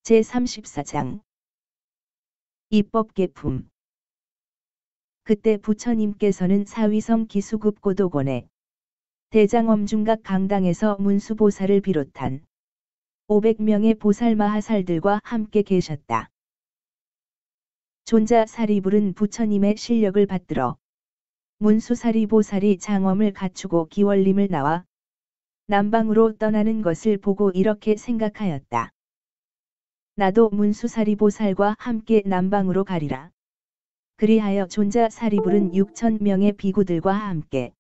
제34장 입법계품. 그때 부처님께서는 사위성 기수급 고도곤에 대장엄중각 강당에서 문수보살을 비롯한 500명의 보살마하살들과 함께 계셨다. 존자 사리불은 부처님의 실력을 받들어 문수사리보살이 장엄을 갖추고 기원림을 나와 남방으로 떠나는 것을 보고 이렇게 생각하였다. 나도 문수사리보살과 함께 남방으로 가리라. 그리하여 존자 사리불은 6,000명의 비구들과 함께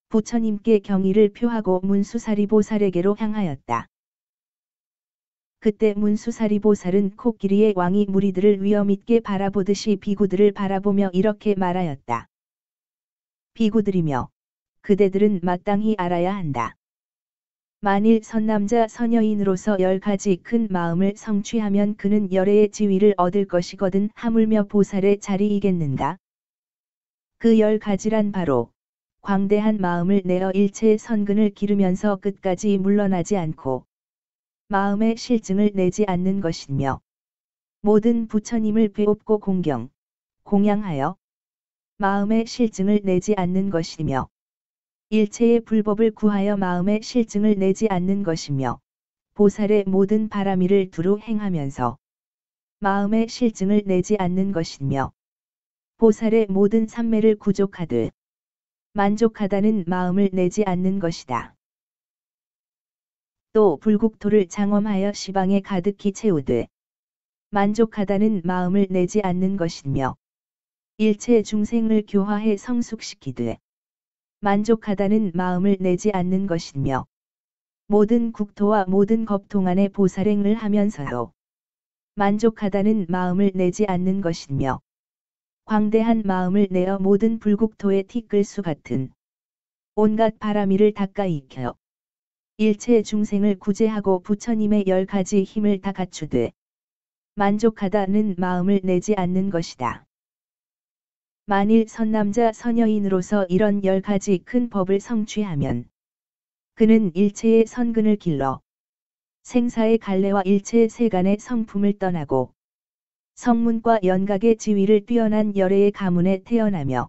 부처님께 경의를 표하고 문수사리보살에게로 향하였다. 그때 문수사리보살은 코끼리의 왕이 무리들을 위엄있게 바라보듯이 비구들을 바라보며 이렇게 말하였다. 비구들이며 그대들은 마땅히 알아야 한다. 만일 선남자 선여인으로서 10가지 큰 마음을 성취하면 그는 열애의 지위를 얻을 것이거든 하물며 보살의 자리이겠는가? 그 10가지란 바로 광대한 마음을 내어 일체의 선근을 기르면서 끝까지 물러나지 않고 마음의 실증을 내지 않는 것이며 모든 부처님을 배웁고 공양하여 마음의 실증을 내지 않는 것이며 일체의 불법을 구하여 마음의 실증을 내지 않는 것이며 보살의 모든 바라미를 두루 행하면서 마음의 실증을 내지 않는 것이며 보살의 모든 삼매를 구족하듯 만족하다는 마음을 내지 않는 것이다. 또 불국토를 장엄하여 시방에 가득히 채우되 만족하다는 마음을 내지 않는 것이며 일체 중생을 교화해 성숙시키되 만족하다는 마음을 내지 않는 것이며 모든 국토와 모든 법통안에 보살행을 하면서도 만족하다는 마음을 내지 않는 것이며 광대한 마음을 내어 모든 불국토의 티끌수 같은 온갖 바라미를 닦아 익혀 일체 중생을 구제하고 부처님의 10가지 힘을 다 갖추되 만족하다는 마음을 내지 않는 것이다. 만일 선남자 선여인으로서 이런 10가지 큰 법을 성취하면 그는 일체의 선근을 길러 생사의 갈래와 일체의 세간의 성품을 떠나고 성문과 연각의 지위를 뛰어난 열애의 가문에 태어나며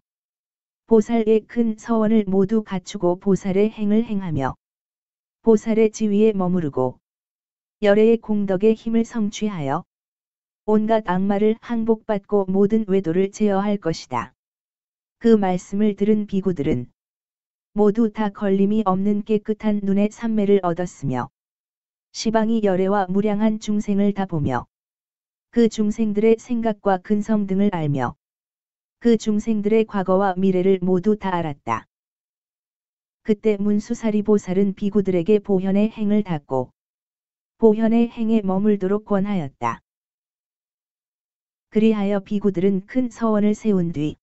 보살의 큰 서원을 모두 갖추고 보살의 행을 행하며 보살의 지위에 머무르고 열애의 공덕의 힘을 성취하여 온갖 악마를 항복받고 모든 외도를 제어할 것이다. 그 말씀을 들은 비구들은 모두 다 걸림이 없는 깨끗한 눈의 삼매를 얻었으며 시방이 열애와 무량한 중생을 다 보며 그 중생들의 생각과 근성 등을 알며 그 중생들의 과거와 미래를 모두 다 알았다. 그때 문수사리보살은 비구들에게 보현의 행을 닫고 보현의 행에 머물도록 권하였다. 그리하여 비구들은 큰 서원을 세운 뒤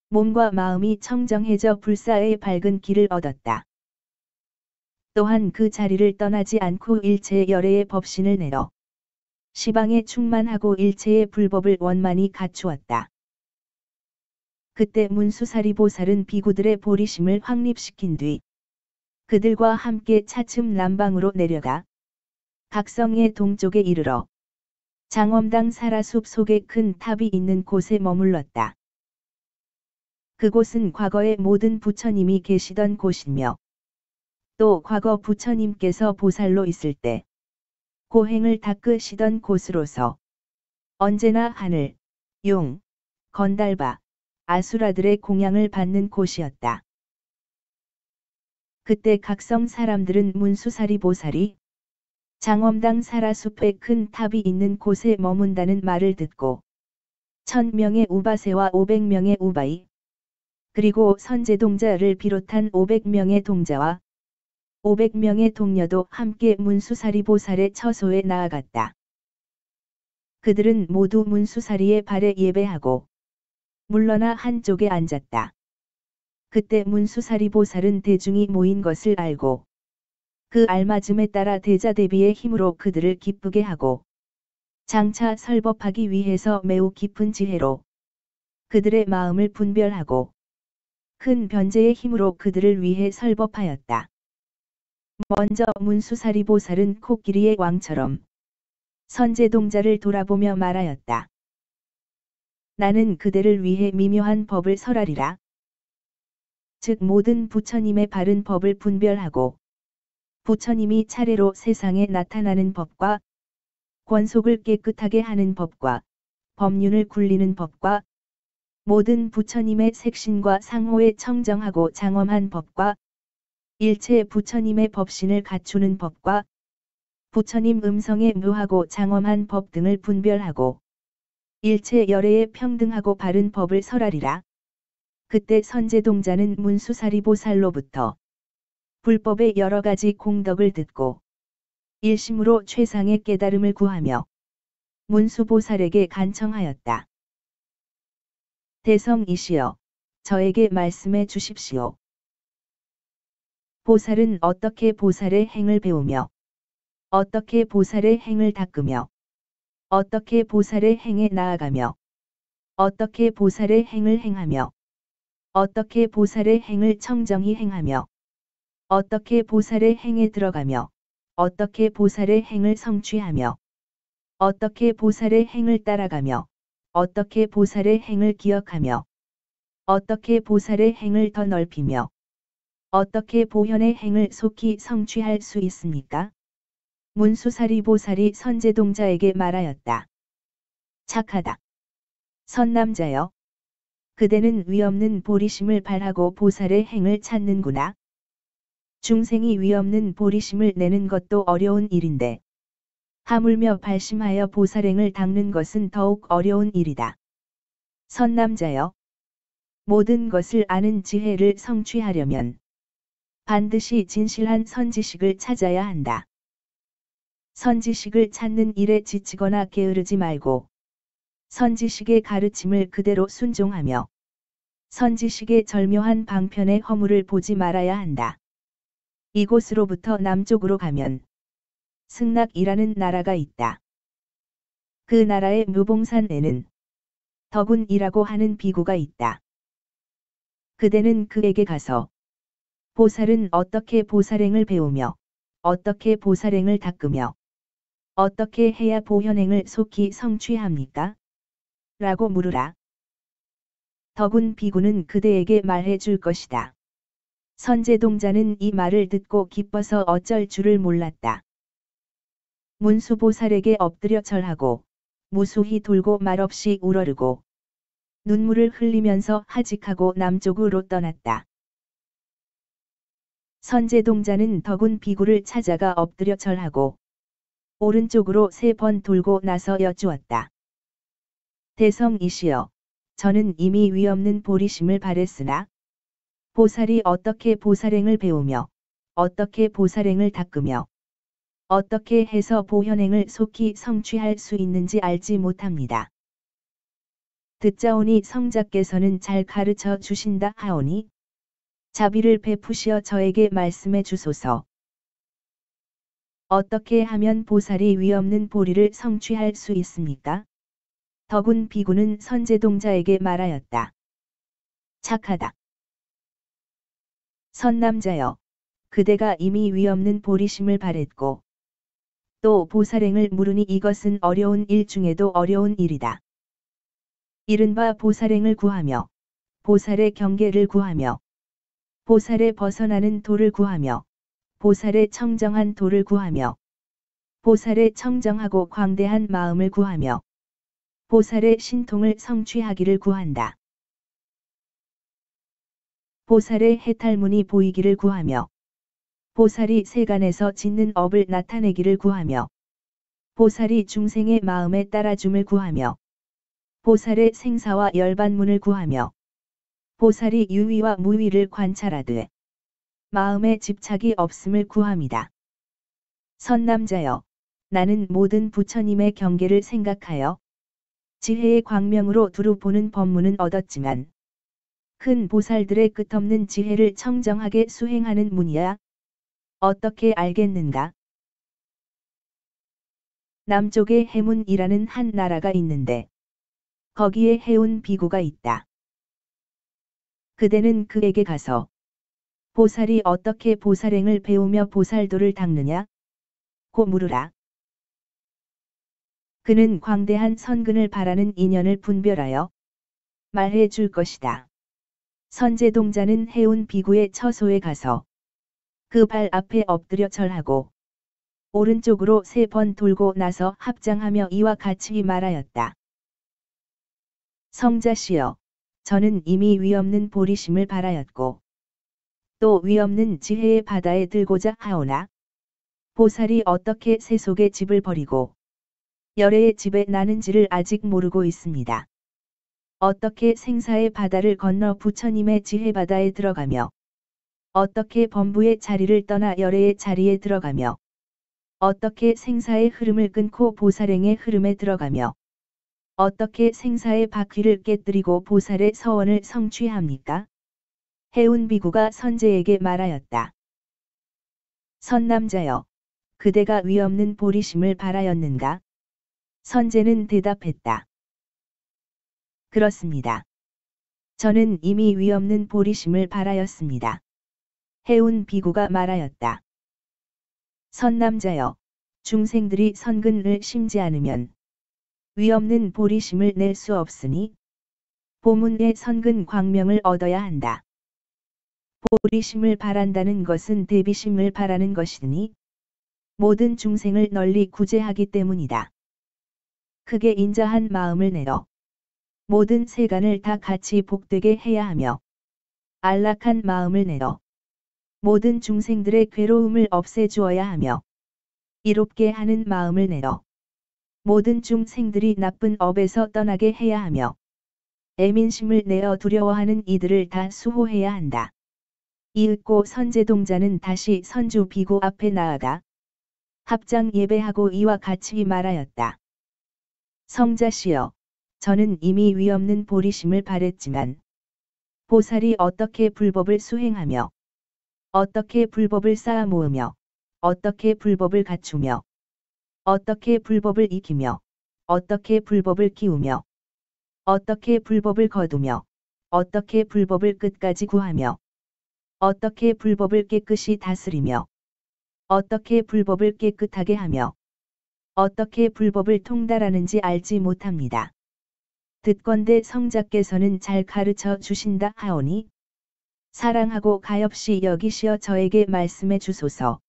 몸과 마음이 청정해져 불사의 밝은 길을 얻었다. 또한 그 자리를 떠나지 않고 일체의 열애의 법신을 내어 시방에 충만하고 일체의 불법을 원만히 갖추었다. 그때 문수사리보살은 비구들의 보리심을 확립시킨 뒤 그들과 함께 차츰 남방으로 내려가 각성의 동쪽에 이르러 장엄당 사라숲 속에 큰 탑이 있는 곳에 머물렀다. 그곳은 과거의 모든 부처님이 계시던 곳이며 또 과거 부처님께서 보살로 있을 때 고행을 닦으시던 곳으로서 언제나 하늘, 용, 건달바, 아수라들의 공양을 받는 곳이었다. 그때 각성 사람들은 문수사리보살이 장엄당 사라숲에 큰 탑이 있는 곳에 머문다는 말을 듣고 1000명의 우바세와 500명의 우바이 그리고 선제동자를 비롯한 500명의 동자와 500명의 동녀도 함께 문수사리보살의 처소에 나아갔다. 그들은 모두 문수사리의 발에 예배하고 물러나 한쪽에 앉았다. 그때 문수사리보살은 대중이 모인 것을 알고 그 알맞음에 따라 대자대비의 힘으로 그들을 기쁘게 하고 장차 설법하기 위해서 매우 깊은 지혜로 그들의 마음을 분별하고 큰 변제의 힘으로 그들을 위해 설법하였다. 먼저 문수사리보살은 코끼리의 왕처럼 선제동자를 돌아보며 말하였다. 나는 그대를 위해 미묘한 법을 설하리라. 즉 모든 부처님의 바른 법을 분별하고 부처님이 차례로 세상에 나타나는 법과 권속을 깨끗하게 하는 법과 법륜을 굴리는 법과 모든 부처님의 색신과 상호에 청정하고 장엄한 법과 일체 부처님의 법신을 갖추는 법과 부처님 음성에 묘하고 장엄한 법 등을 분별하고 일체 열애에 평등하고 바른 법을 설하리라. 그때 선제동자는 문수사리보살로부터 불법의 여러 가지 공덕을 듣고 일심으로 최상의 깨달음을 구하며 문수보살에게 간청하였다. 대성이시여, 저에게 말씀해 주십시오. 보살은 어떻게 보살의 행을 배우며 어떻게 보살의 행을 닦으며 어떻게 보살의 행에 나아가며 어떻게 보살의 행을 행하며 어떻게 보살의 행을 청정히 행하며 어떻게 보살의 행에 들어가며 어떻게 보살의 행을 성취하며 어떻게 보살의 행을 따라가며 어떻게 보살의 행을 기억하며 어떻게 보살의 행을 더 넓히며 어떻게 보현의 행을 속히 성취할 수 있습니까? 문수사리보살이 선제동자에게 말하였다. 착하다. 선남자여. 그대는 위없는 보리심을 발하고 보살의 행을 찾는구나. 중생이 위없는 보리심을 내는 것도 어려운 일인데 하물며 발심하여 보살행을 닦는 것은 더욱 어려운 일이다. 선남자여. 모든 것을 아는 지혜를 성취하려면 반드시 진실한 선지식을 찾아야 한다. 선지식을 찾는 일에 지치거나 게으르지 말고 선지식의 가르침을 그대로 순종하며 선지식의 절묘한 방편의 허물을 보지 말아야 한다. 이곳으로부터 남쪽으로 가면 승락이라는 나라가 있다. 그 나라의 묘봉산에는 덕운이라고 하는 비구가 있다. 그대는 그에게 가서 보살은 어떻게 보살행을 배우며 어떻게 보살행을 닦으며 어떻게 해야 보현행을 속히 성취합니까? 라고 물으라. 덕운 비구는 그대에게 말해 줄 것이다. 선제동자는 이 말을 듣고 기뻐서 어쩔 줄을 몰랐다. 문수보살에게 엎드려 절하고 무수히 돌고 말없이 우러르고 눈물을 흘리면서 하직하고 남쪽으로 떠났다. 선제동자는 덕운 비구를 찾아가 엎드려 절하고 오른쪽으로 3번 돌고 나서 여쭈었다. 대성이시여, 저는 이미 위없는 보리심을 발했으나 보살이 어떻게 보살행을 배우며 어떻게 보살행을 닦으며 어떻게 해서 보현행을 속히 성취할 수 있는지 알지 못합니다. 듣자오니 성자께서는 잘 가르쳐 주신다 하오니 자비를 베푸시어 저에게 말씀해 주소서. 어떻게 하면 보살이 위없는 보리를 성취할 수 있습니까? 덕운 비구는 선제동자에게 말하였다. 착하다. 선남자여, 그대가 이미 위없는 보리심을 발했고 또 보살행을 물으니 이것은 어려운 일 중에도 어려운 일이다. 이른바 보살행을 구하며 보살의 경계를 구하며 보살에 벗어나는 도를 구하며 보살의 청정한 도를 구하며 보살의 청정하고 광대한 마음을 구하며 보살의 신통을 성취하기를 구한다. 보살의 해탈문이 보이기를 구하며 보살이 세간에서 짓는 업을 나타내기를 구하며 보살이 중생의 마음에 따라줌을 구하며 보살의 생사와 열반문을 구하며 보살이 유위와 무위를 관찰하되 마음에 집착이 없음을 구함이다. 선남자여, 나는 모든 부처님의 경계를 생각하여 지혜의 광명으로 두루 보는 법문은 얻었지만 큰 보살들의 끝없는 지혜를 청정하게 수행하는 문이야 어떻게 알겠는가? 남쪽에 해문이라는 한 나라가 있는데 거기에 해운 비구가 있다. 그대는 그에게 가서 보살이 어떻게 보살행을 배우며 보살도를 닦느냐? 고 물으라. 그는 광대한 선근을 바라는 인연을 분별하여 말해 줄 것이다. 선제동자는 해운 비구의 처소에 가서 그 발 앞에 엎드려 절하고 오른쪽으로 3번 돌고 나서 합장하며 이와 같이 말하였다. 성자시여, 저는 이미 위없는 보리심을 바라였고 또 위없는 지혜의 바다에 들고자 하오나 보살이 어떻게 세속의 집을 버리고 열애의 집에 나는지를 아직 모르고 있습니다. 어떻게 생사의 바다를 건너 부처님의 지혜 바다에 들어가며 어떻게 범부의 자리를 떠나 열애의 자리에 들어가며 어떻게 생사의 흐름을 끊고 보살행의 흐름에 들어가며 어떻게 생사의 바퀴를 깨뜨리고 보살의 서원을 성취합니까? 해운 비구가 선제에게 말하였다. 선남자여, 그대가 위없는 보리심을 바라였는가? 선제는 대답했다. 그렇습니다. 저는 이미 위없는 보리심을 바라였습니다. 해운 비구가 말하였다. 선남자여, 중생들이 선근을 심지 않으면 위없는 보리심을 낼 수 없으니 보문의 선근 광명을 얻어야 한다. 보리심을 바란다는 것은 대비심을 바라는 것이니 모든 중생을 널리 구제하기 때문이다. 크게 인자한 마음을 내어 모든 세간을 다 같이 복되게 해야 하며 안락한 마음을 내어 모든 중생들의 괴로움을 없애주어야 하며 이롭게 하는 마음을 내어 모든 중생들이 나쁜 업에서 떠나게 해야 하며 애민심을 내어 두려워하는 이들을 다 수호해야 한다. 이윽고 선제동자는 다시 선주 비구 앞에 나아가 합장 예배하고 이와 같이 말하였다. 성자시여, 저는 이미 위없는 보리심을 바랬지만 보살이 어떻게 불법을 수행하며 어떻게 불법을 쌓아 모으며 어떻게 불법을 갖추며 어떻게 불법을 이기며 어떻게 불법을 키우며 어떻게 불법을 거두며 어떻게 불법을 끝까지 구하며 어떻게 불법을 깨끗이 다스리며 어떻게 불법을 깨끗하게 하며 어떻게 불법을 통달하는지 알지 못합니다. 듣건대 성자께서는 잘 가르쳐 주신다 하오니 사랑하고 가엾이 여기시어 저에게 말씀해 주소서.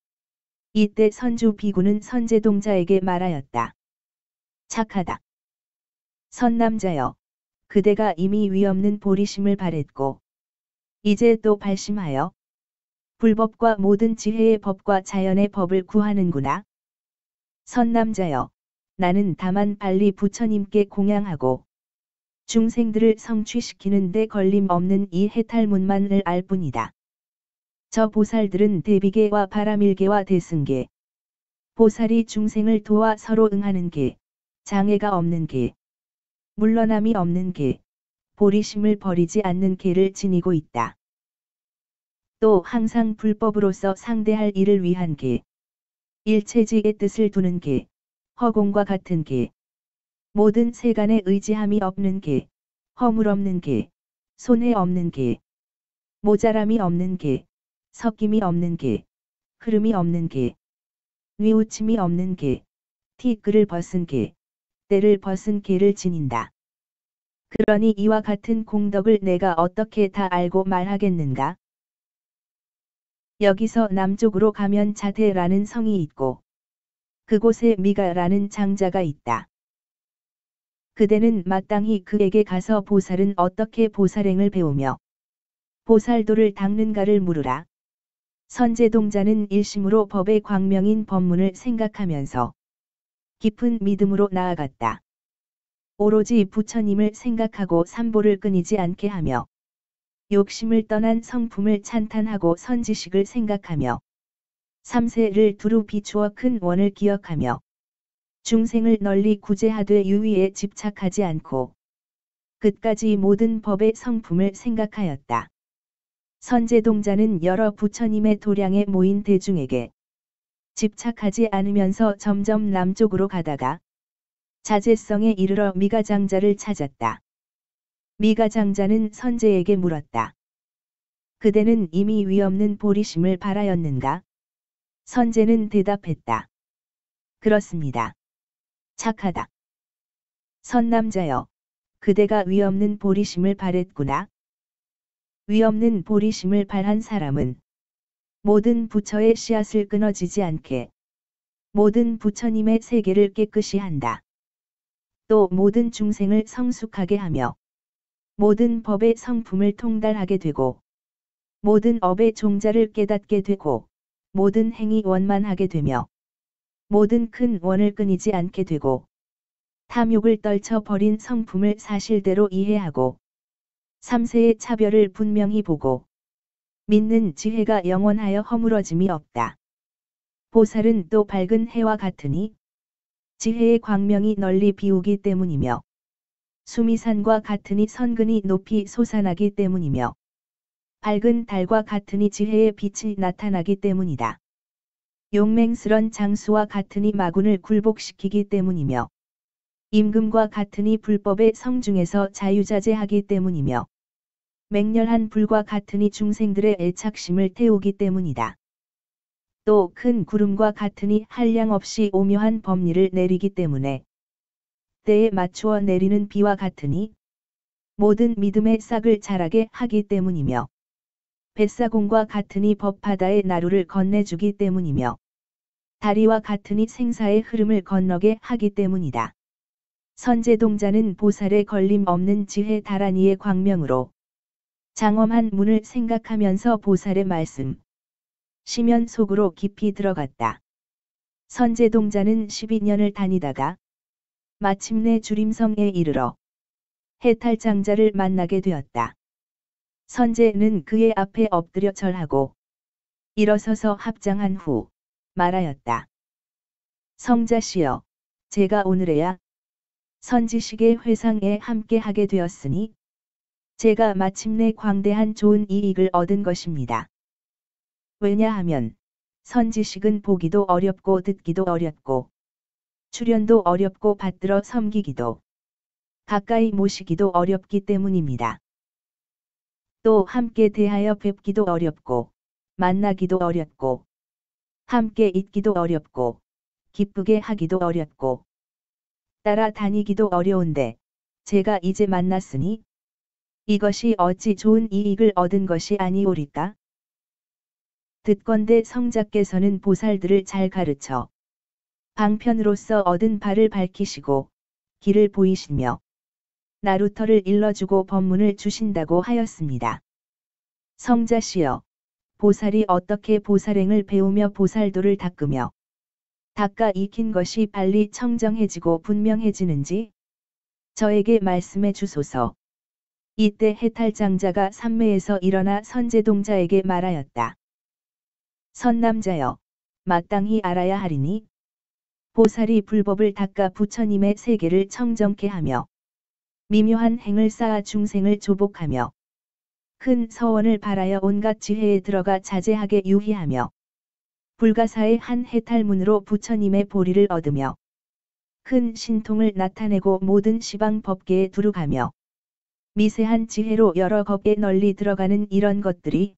이때 선주 비구는 선제동자에게 말하였다. 착하다. 선남자여, 그대가 이미 위없는 보리심을 바랬고 이제 또 발심하여 불법과 모든 지혜의 법과 자연의 법을 구하는구나. 선남자여, 나는 다만 빨리 부처님께 공양하고 중생들을 성취시키는 데 걸림 없는 이 해탈문만을 알 뿐이다. 저 보살들은 대비계와 바라밀계와 대승계, 보살이 중생을 도와 서로 응하는 계, 장애가 없는 계, 물러남이 없는 계, 보리심을 버리지 않는 계를 지니고 있다. 또 항상 불법으로서 상대할 일을 위한 계, 일체지의 뜻을 두는 계, 허공과 같은 계, 모든 세간에 의지함이 없는 계, 허물 없는 계, 손해 없는 계, 모자람이 없는 계, 섞임이 없는 계, 흐름이 없는 계, 뉘우침이 없는 계, 티끌을 벗은 계, 때를 벗은 계를 지닌다. 그러니 이와 같은 공덕을 내가 어떻게 다 알고 말하겠는가? 여기서 남쪽으로 가면 자태라는 성이 있고 그곳에 미가라는 장자가 있다. 그대는 마땅히 그에게 가서 보살은 어떻게 보살행을 배우며 보살도를 닦는가를 물으라. 선제동자는 일심으로 법의 광명인 법문을 생각하면서 깊은 믿음으로 나아갔다. 오로지 부처님을 생각하고 삼보를 끊이지 않게 하며 욕심을 떠난 성품을 찬탄하고 선지식을 생각하며 삼세를 두루 비추어 큰 원을 기억하며 중생을 널리 구제하되 유의에 집착하지 않고 끝까지 모든 법의 성품을 생각하였다. 선제동자는 여러 부처님의 도량에 모인 대중에게 집착하지 않으면서 점점 남쪽으로 가다가 자제성에 이르러 미가장자를 찾았다. 미가장자는 선제에게 물었다. 그대는 이미 위없는 보리심을 바라였는가? 선제는 대답했다. 그렇습니다. 착하다. 선남자여, 그대가 위없는 보리심을 발했구나. 위없는 보리심을 발한 사람은 모든 부처의 씨앗을 끊어지지 않게 모든 부처님의 세계를 깨끗이 한다. 또 모든 중생을 성숙하게 하며 모든 법의 성품을 통달하게 되고 모든 업의 종자를 깨닫게 되고 모든 행위 원만하게 되며 모든 큰 원을 끊이지 않게 되고 탐욕을 떨쳐 버린 성품을 사실대로 이해하고 삼세의 차별을 분명히 보고 믿는 지혜가 영원하여 허물어짐이 없다. 보살은 또 밝은 해와 같으니 지혜의 광명이 널리 비우기 때문이며 수미산과 같으니 선근이 높이 솟아나기 때문이며 밝은 달과 같으니 지혜의 빛이 나타나기 때문이다. 용맹스런 장수와 같으니 마군을 굴복시키기 때문이며 임금과 같으니 불법의 성중에서 자유자재하기 때문이며 맹렬한 불과 같으니 중생들의 애착심을 태우기 때문이다. 또 큰 구름과 같으니 한량 없이 오묘한 법리를 내리기 때문에 때에 맞추어 내리는 비와 같으니 모든 믿음의 싹을 자라게 하기 때문이며 뱃사공과 같으니 법바다의 나루를 건네주기 때문이며 다리와 같으니 생사의 흐름을 건너게 하기 때문이다. 선제동자는 보살의 걸림 없는 지혜 다라니의 광명으로 장엄한 문을 생각하면서 보살의 말씀 시면 속으로 깊이 들어갔다. 선제동자는 12년을 다니다가 마침내 주림성에 이르러 해탈장자를 만나게 되었다. 선제는 그의 앞에 엎드려 절하고 일어서서 합장한 후 말하였다. 성자시여, 제가 오늘에야 선지식의 회상에 함께하게 되었으니 제가 마침내 광대한 좋은 이익을 얻은 것입니다. 왜냐하면 선지식은 보기도 어렵고 듣기도 어렵고 출연도 어렵고 받들어 섬기기도 가까이 모시기도 어렵기 때문입니다. 또 함께 대하여 뵙기도 어렵고 만나기도 어렵고 함께 있기도 어렵고 기쁘게 하기도 어렵고 따라 다니기도 어려운데 제가 이제 만났으니 이것이 어찌 좋은 이익을 얻은 것이 아니오리까? 듣건대 성자께서는 보살들을 잘 가르쳐 방편으로서 얻은 바를 밝히시고 길을 보이시며 나루터를 일러주고 법문을 주신다고 하였습니다. 성자시여, 보살이 어떻게 보살행을 배우며 보살도를 닦으며 닦아 익힌 것이 빨리 청정해지고 분명해지는지 저에게 말씀해 주소서. 이때 해탈장자가 삼매에서 일어나 선제동자에게 말하였다. 선남자여, 마땅히 알아야 하리니 보살이 불법을 닦아 부처님의 세계를 청정케 하며 미묘한 행을 쌓아 중생을 조복하며 큰 서원을 바라여 온갖 지혜에 들어가 자제하게 유희하며 불가사의 한 해탈문으로 부처님의 보리를 얻으며 큰 신통을 나타내고 모든 시방 법계에 두루가며 미세한 지혜로 여러 법에 널리 들어가는 이런 것들이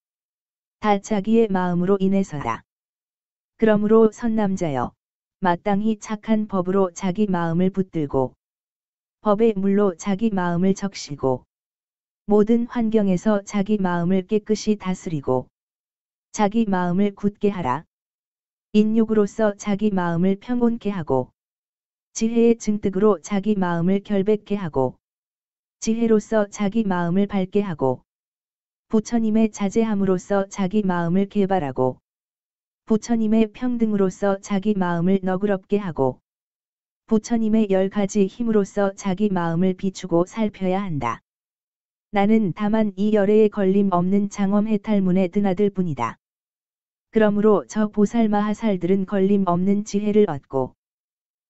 다 자기의 마음으로 인해서다. 그러므로 선남자여, 마땅히 착한 법으로 자기 마음을 붙들고 법의 물로 자기 마음을 적시고 모든 환경에서 자기 마음을 깨끗이 다스리고 자기 마음을 굳게 하라. 인욕으로서 자기 마음을 평온케 하고 지혜의 증득으로 자기 마음을 결백케 하고 지혜로서 자기 마음을 밝게 하고 부처님의 자제함으로써 자기 마음을 개발하고 부처님의 평등으로서 자기 마음을 너그럽게 하고 부처님의 10가지 힘으로써 자기 마음을 비추고 살펴야 한다. 나는 다만 이 열애에 걸림 없는 장엄해탈문에 드나들 뿐이다. 그러므로 저 보살마하살들은 걸림 없는 지혜를 얻고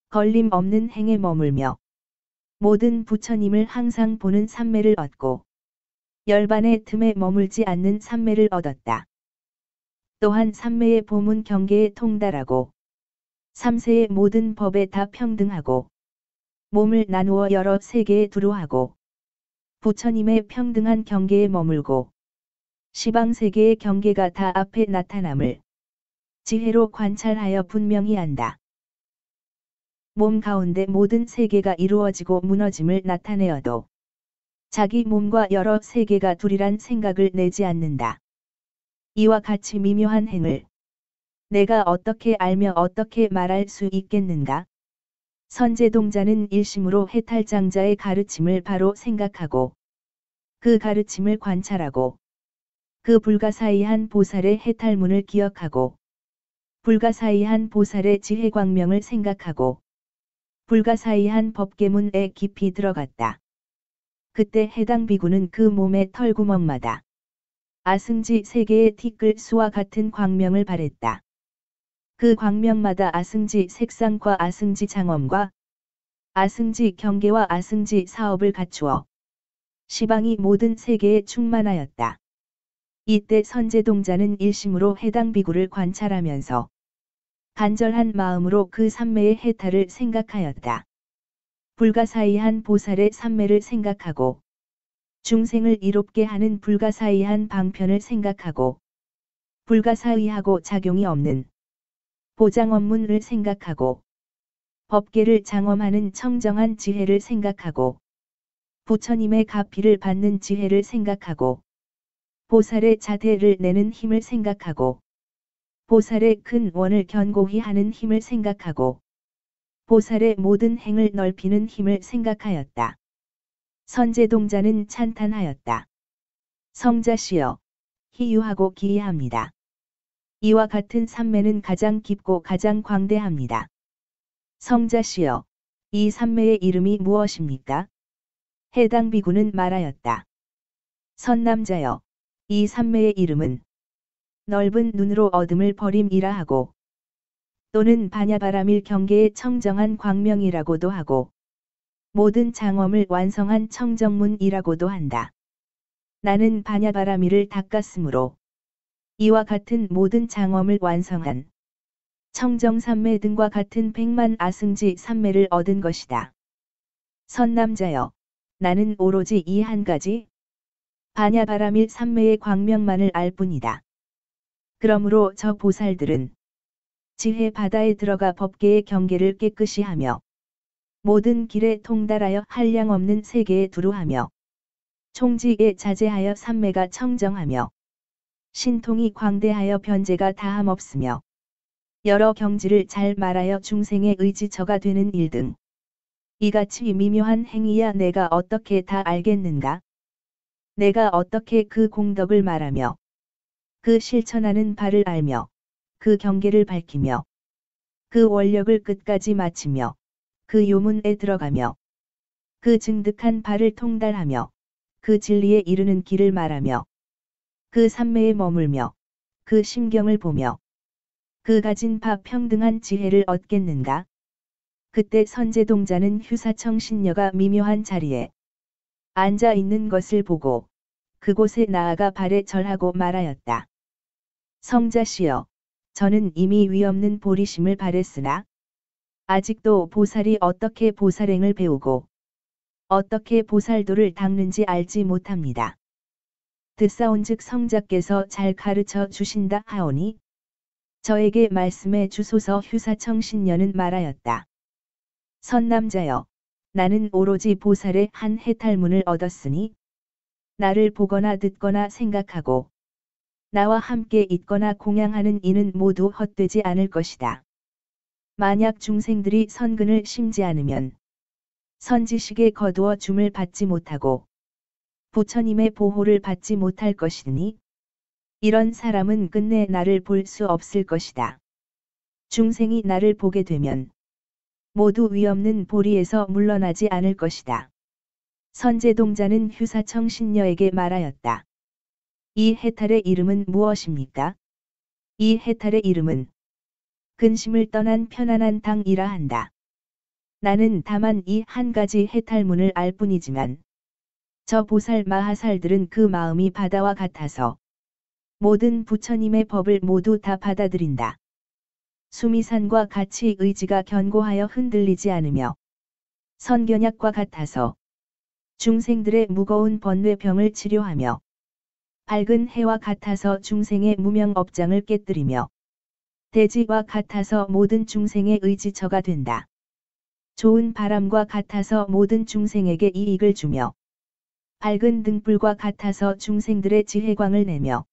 걸림 없는 행에 머물며 모든 부처님을 항상 보는 삼매를 얻고 열반의 틈에 머물지 않는 삼매를 얻었다. 또한 삼매의 보문 경계에 통달하고 삼세의 모든 법에 다 평등하고 몸을 나누어 여러 세계에 두루하고 부처님의 평등한 경계에 머물고 시방세계의 경계가 다 앞에 나타남을 지혜로 관찰하여 분명히 안다. 몸 가운데 모든 세계가 이루어지고 무너짐을 나타내어도 자기 몸과 여러 세계가 둘이란 생각을 내지 않는다. 이와 같이 미묘한 행을 내가 어떻게 알며 어떻게 말할 수 있겠는가? 선제동자는 일심으로 해탈장자의 가르침을 바로 생각하고 그 가르침을 관찰하고 그 불가사의한 보살의 해탈문을 기억하고 불가사의한 보살의 지혜광명을 생각하고 불가사의한 법계문에 깊이 들어갔다. 그때 해당 비구는 그 몸의 털구멍마다 아승지 세 개의 티끌 수와 같은 광명을 발했다. 그 광명마다 아승지 색상과 아승지 장엄과 아승지 경계와 아승지 사업을 갖추어 시방이 모든 세계에 충만하였다. 이때 선제동자는 일심으로 해당 비구를 관찰하면서 간절한 마음으로 그 삼매의 해탈을 생각하였다. 불가사의한 보살의 삼매를 생각하고 중생을 이롭게 하는 불가사의한 방편을 생각하고 불가사의하고 작용이 없는 보장업문을 생각하고 법계를 장엄하는 청정한 지혜를 생각하고 부처님의 가피를 받는 지혜를 생각하고 보살의 자대를 내는 힘을 생각하고 보살의 큰 원을 견고히 하는 힘을 생각하고 보살의 모든 행을 넓히는 힘을 생각하였다. 선제동자는 찬탄하였다. 성자시여, 희유하고 기이합니다. 이와 같은 삼매는 가장 깊고 가장 광대합니다. 성자시여, 이 삼매의 이름이 무엇입니까? 해당 비구는 말하였다. 선남자여, 이 삼매의 이름은 넓은 눈으로 어둠을 버림이라 하고 또는 반야바라밀 경계의 청정한 광명이라고도 하고 모든 장엄을 완성한 청정문이라고도 한다. 나는 반야바라밀을 닦았으므로 이와 같은 모든 장엄을 완성한 청정삼매 등과 같은 100만 아승지 삼매를 얻은 것이다. 선남자여, 나는 오로지 이 한 가지 반야바라밀 삼매의 광명만을 알 뿐이다. 그러므로 저 보살들은 지혜 바다에 들어가 법계의 경계를 깨끗이 하며 모든 길에 통달하여 한량 없는 세계에 두루하며 총지에 자제하여 삼매가 청정하며 신통이 광대하여 변제가 다함 없으며 여러 경지를 잘 말하여 중생의 의지처가 되는 일 등 이같이 미묘한 행위야 내가 어떻게 다 알겠는가? 내가 어떻게 그 공덕을 말하며 그 실천하는 바를 알며 그 경계를 밝히며 그 원력을 끝까지 마치며 그 요문에 들어가며 그 증득한 바를 통달하며 그 진리에 이르는 길을 말하며 그 삼매에 머물며 그 심경을 보며 그 가진 바 평등한 지혜를 얻겠는가? 그때 선제동자는 휴사청 신녀가 미묘한 자리에 앉아 있는 것을 보고 그곳에 나아가 발에 절하고 말하였다. 성자시여, 저는 이미 위없는 보리심을 발했으나 아직도 보살이 어떻게 보살행을 배우고 어떻게 보살도를 닦는지 알지 못합니다. 듣사온즉 성자께서 잘 가르쳐 주신다 하오니 저에게 말씀해 주소서. 휴사청 신녀는 말하였다. 선남자여, 나는 오로지 보살의 한 해탈문을 얻었으니 나를 보거나 듣거나 생각하고 나와 함께 있거나 공양하는 이는 모두 헛되지 않을 것이다. 만약 중생들이 선근을 심지 않으면 선지식에 거두어 줌을 받지 못하고 부처님의 보호를 받지 못할 것이니 이런 사람은 끝내 나를 볼 수 없을 것이다. 중생이 나를 보게 되면 모두 위없는 보리에서 물러나지 않을 것이다. 선제동자는 휴사청 신녀에게 말하였다. 이 해탈의 이름은 무엇입니까? 이 해탈의 이름은 근심을 떠난 편안한 당이라 한다. 나는 다만 이 한 가지 해탈문을 알 뿐이지만 저 보살 마하살들은 그 마음이 바다와 같아서 모든 부처님의 법을 모두 다 받아들인다. 수미산과 같이 의지가 견고하여 흔들리지 않으며 선견약과 같아서 중생들의 무거운 번뇌병을 치료하며 밝은 해와 같아서 중생의 무명업장을 깨뜨리며 대지와 같아서 모든 중생의 의지처가 된다. 좋은 바람과 같아서 모든 중생에게 이익을 주며 밝은 등불과 같아서 중생들의 지혜광을 내며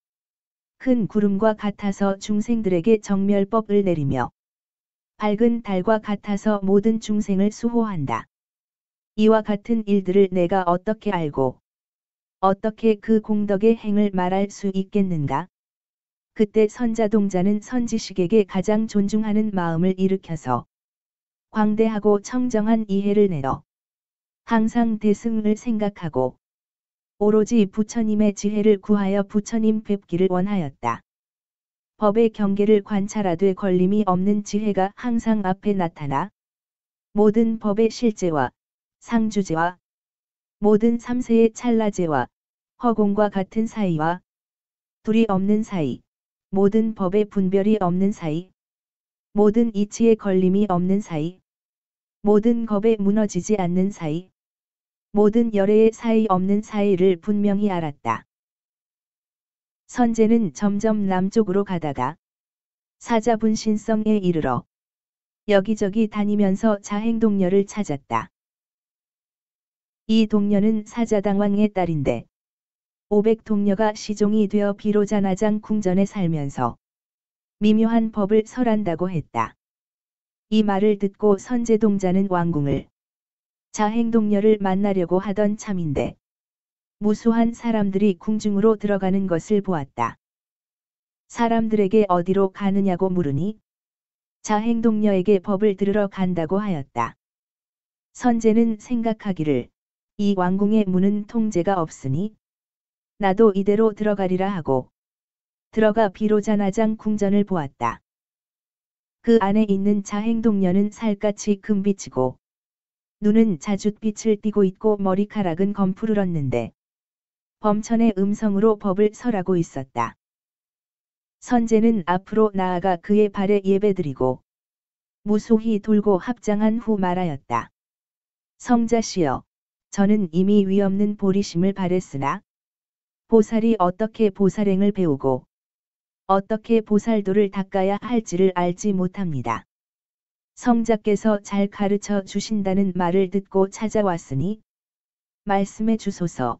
큰 구름과 같아서 중생들에게 정멸법을 내리며 밝은 달과 같아서 모든 중생을 수호한다. 이와 같은 일들을 내가 어떻게 알고 어떻게 그 공덕의 행을 말할 수 있겠는가? 그때 선자동자는 선지식에게 가장 존중하는 마음을 일으켜서 광대하고 청정한 이해를 내어 항상 대승을 생각하고 오로지 부처님의 지혜를 구하여 부처님 뵙기를 원하였다. 법의 경계를 관찰하되 걸림이 없는 지혜가 항상 앞에 나타나 모든 법의 실제와 상주제와 모든 삼세의 찰나제와 허공과 같은 사이와 둘이 없는 사이, 모든 법의 분별이 없는 사이, 모든 이치에 걸림이 없는 사이, 모든 겁에 무너지지 않는 사이, 모든 열애의 사이 없는 사이를 분명히 알았다. 선제는 점점 남쪽으로 가다가 사자분신성에 이르러 여기저기 다니면서 자행동녀를 찾았다. 이 동녀는 사자당왕의 딸인데 500동녀가 시종이 되어 비로자나장 궁전에 살면서 미묘한 법을 설한다고 했다. 이 말을 듣고 선제동자는 왕궁을 자행동녀를 만나려고 하던 참인데 무수한 사람들이 궁중으로 들어가는 것을 보았다. 사람들에게 어디로 가느냐고 물으니 자행동녀에게 법을 들으러 간다고 하였다. 선제는 생각하기를 이 왕궁의 문은 통제가 없으니 나도 이대로 들어가리라 하고 들어가 비로자나장 궁전을 보았다. 그 안에 있는 자행동녀는 살갗이 금빛이고 눈은 자줏빛을 띠고 있고 머리카락은 검푸르렀는데 범천의 음성으로 법을 설하고 있었다. 선제는 앞으로 나아가 그의 발에 예배드리고 무소히 돌고 합장한 후 말하였다. 성자시여, 저는 이미 위없는 보리심을 발했으나 보살이 어떻게 보살행을 배우고 어떻게 보살도를 닦아야 할지를 알지 못합니다. 성자께서 잘 가르쳐 주신다는 말을 듣고 찾아왔으니 말씀해 주소서.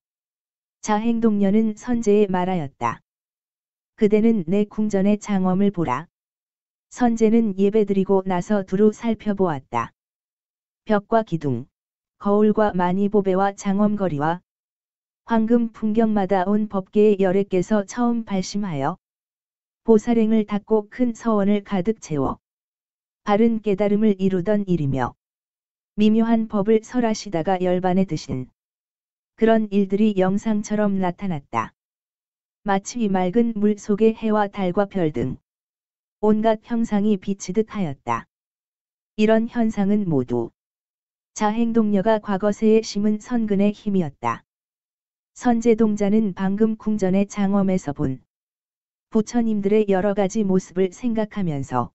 자행동녀는 선제에 말하였다. 그대는 내 궁전의 장엄을 보라. 선제는 예배드리고 나서 두루 살펴보았다. 벽과 기둥, 거울과 마니보배와 장엄거리와 황금 풍경마다 온 법계의 열애께서 처음 발심하여 보살행을 닦고 큰 서원을 가득 채워 바른 깨달음을 이루던 일이며 미묘한 법을 설하시다가 열반에 드신 그런 일들이 영상처럼 나타났다. 마치 맑은 물 속의 해와 달과 별 등 온갖 형상이 비치듯 하였다. 이런 현상은 모두 자행동녀가 과거세에 심은 선근의 힘이었다. 선제동자는 방금 궁전의 장엄에서 본 부처님들의 여러 가지 모습을 생각하면서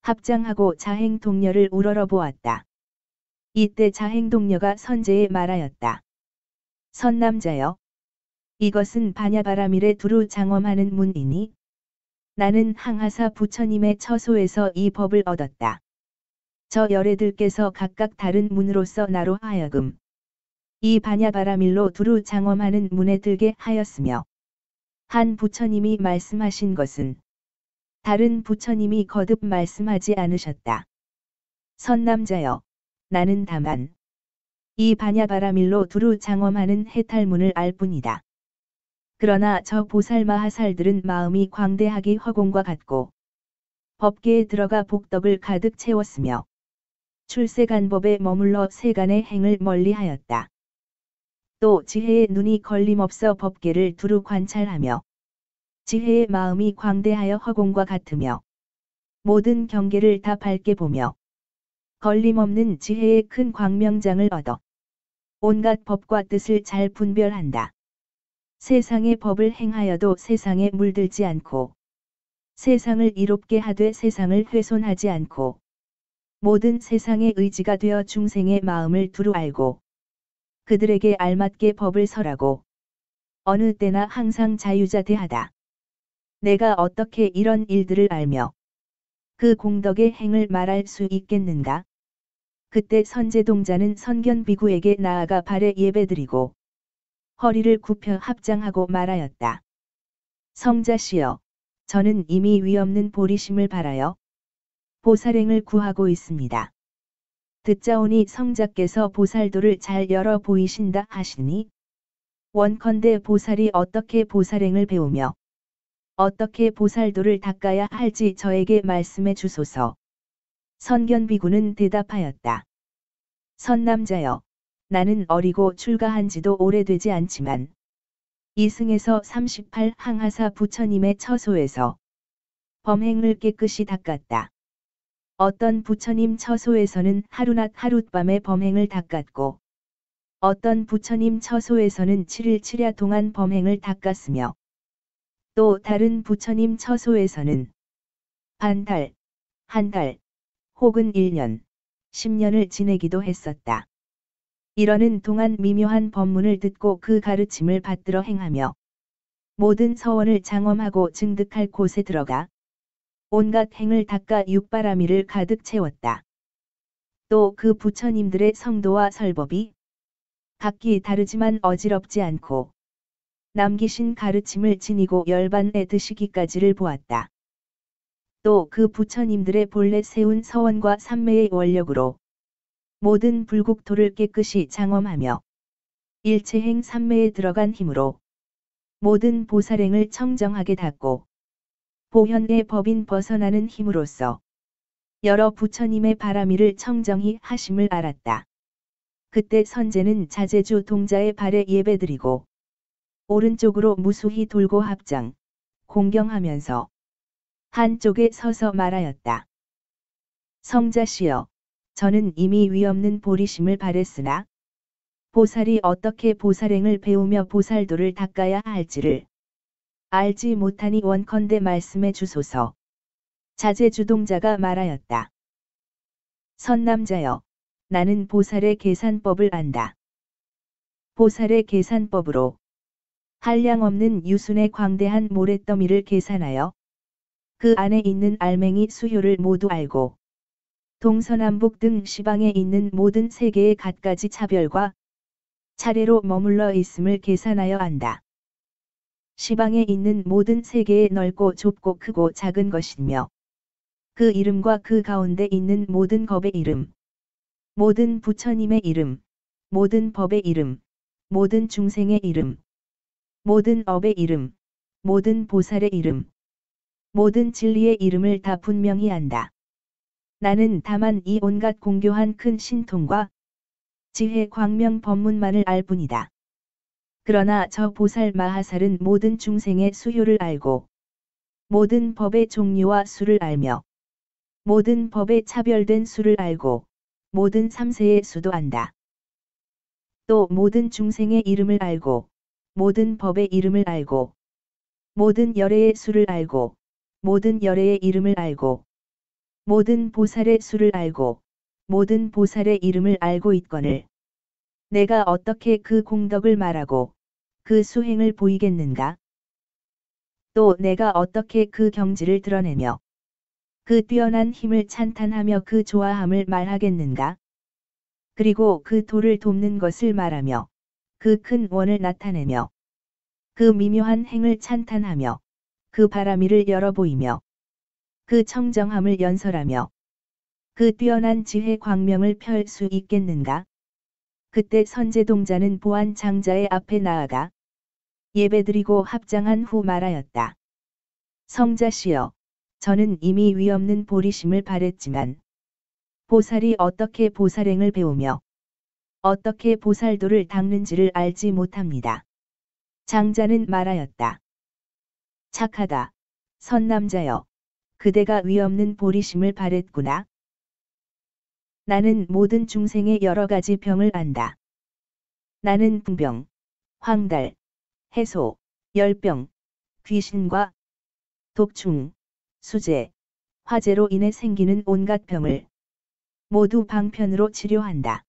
합장하고 자행동녀를 우러러 보았다. 이때 자행동녀가 선제에 말하였다. 선남자여, 이것은 반야바라밀에 두루 장엄하는 문이니 나는 항하사 부처님의 처소에서 이 법을 얻었다. 저 열애들께서 각각 다른 문으로서 나로 하여금 이 반야바라밀로 두루 장엄하는 문에 들게 하였으며 한 부처님이 말씀하신 것은 다른 부처님이 거듭 말씀하지 않으셨다. 선남자여, 나는 다만 이 반야바라밀로 두루 장엄하는 해탈문을 알 뿐이다. 그러나 저 보살마하살들은 마음이 광대하기 허공과 같고 법계에 들어가 복덕을 가득 채웠으며 출세간법에 머물러 세간의 행을 멀리하였다. 또 지혜의 눈이 걸림없어 법계를 두루 관찰하며 지혜의 마음이 광대하여 허공과 같으며 모든 경계를 다 밝게 보며 걸림없는 지혜의 큰 광명장을 얻어 온갖 법과 뜻을 잘 분별한다. 세상의 법을 행하여도 세상에 물들지 않고 세상을 이롭게 하되 세상을 훼손하지 않고 모든 세상의 의지가 되어 중생의 마음을 두루 알고 그들에게 알맞게 법을 설하고 어느 때나 항상 자유자대하다. 내가 어떻게 이런 일들을 알며 그 공덕의 행을 말할 수 있겠는가? 그때 선제동자는 선견비구에게 나아가 발에 예배드리고 허리를 굽혀 합장하고 말하였다. 성자시여, 저는 이미 위없는 보리심을 바라여 보살행을 구하고 있습니다. 듣자오니 성자께서 보살도를 잘 열어 보이신다 하시니 원컨대 보살이 어떻게 보살행을 배우며 어떻게 보살도를 닦아야 할지 저에게 말씀해 주소서. 선견비구는 대답하였다. 선남자여, 나는 어리고 출가한 지도 오래되지 않지만 이승에서 38 항하사 부처님의 처소에서 범행을 깨끗이 닦았다. 어떤 부처님 처소에서는 하루낮 하룻밤에 범행을 닦았고 어떤 부처님 처소에서는 7일 7야 동안 범행을 닦았으며 또 다른 부처님 처소에서는 반 달, 한 달, 혹은 1년, 10년을 지내기도 했었다. 이러는 동안 미묘한 법문을 듣고 그 가르침을 받들어 행하며 모든 서원을 장엄하고 증득할 곳에 들어가 온갖 행을 닦아 육바라미를 가득 채웠다. 또 그 부처님들의 성도와 설법이 각기 다르지만 어지럽지 않고 남기신 가르침을 지니고 열반에 드시기까지를 보았다. 또 그 부처님들의 본래 세운 서원과 삼매의 원력으로 모든 불국토를 깨끗이 장엄하며 일체행 삼매에 들어간 힘으로 모든 보살행을 청정하게 닦고 보현의 법인 벗어나는 힘으로써 여러 부처님의 바라미를 청정히 하심을 알았다. 그때 선제는 자제주 동자의 발에 예배드리고 오른쪽으로 무수히 돌고 합장, 공경하면서 한쪽에 서서 말하였다. 성자시여, 저는 이미 위없는 보리심을 바랬으나 보살이 어떻게 보살행을 배우며 보살도를 닦아야 할지를 알지 못하니 원컨대 말씀해 주소서. 자제주동자가 말하였다. 선남자여, 나는 보살의 계산법을 안다. 보살의 계산법으로 한량없는 유순의 광대한 모래더미를 계산하여 그 안에 있는 알맹이 수효를 모두 알고 동서남북 등 시방에 있는 모든 세계의 갖가지 차별과 차례로 머물러 있음을 계산하여 안다. 시방에 있는 모든 세계의 넓고 좁고 크고 작은 것이며 그 이름과 그 가운데 있는 모든 법의 이름, 모든 부처님의 이름, 모든 법의 이름, 모든 중생의 이름, 모든 업의 이름, 모든 보살의 이름, 모든 진리의 이름을 다 분명히 안다. 나는 다만 이 온갖 공교한 큰 신통과 지혜 광명 법문만을 알 뿐이다. 그러나 저 보살 마하살은 모든 중생의 수효를 알고 모든 법의 종류와 수를 알며 모든 법의 차별된 수를 알고 모든 삼세의 수도 안다. 또 모든 중생의 이름을 알고 모든 법의 이름을 알고 모든 열애의 수를 알고 모든 열애의 이름을 알고 모든 보살의 수를 알고 모든 보살의 이름을 알고 있거늘 내가 어떻게 그 공덕을 말하고 그 수행을 보이겠는가? 또 내가 어떻게 그 경지를 드러내며 그 뛰어난 힘을 찬탄하며 그 조화함을 말하겠는가? 그리고 그 도를 돕는 것을 말하며 그 큰 원을 나타내며 그 미묘한 행을 찬탄하며 그 바라미를 열어 보이며 그 청정함을 연설하며 그 뛰어난 지혜 광명을 펼 수 있겠는가? 그때 선제동자는 보안 장자의 앞에 나아가 예배드리고 합장한 후 말하였다. 성자시여, 저는 이미 위없는 보리심을 바랬지만 보살이 어떻게 보살행을 배우며 어떻게 보살도를 닦는지를 알지 못합니다. 장자는 말하였다. 착하다, 선남자여, 그대가 위없는 보리심을 바랬구나. 나는 모든 중생의 여러 가지 병을 안다. 나는 풍병, 황달, 해소, 열병, 귀신과 독충, 수재, 화재로 인해 생기는 온갖 병을 모두 방편으로 치료한다.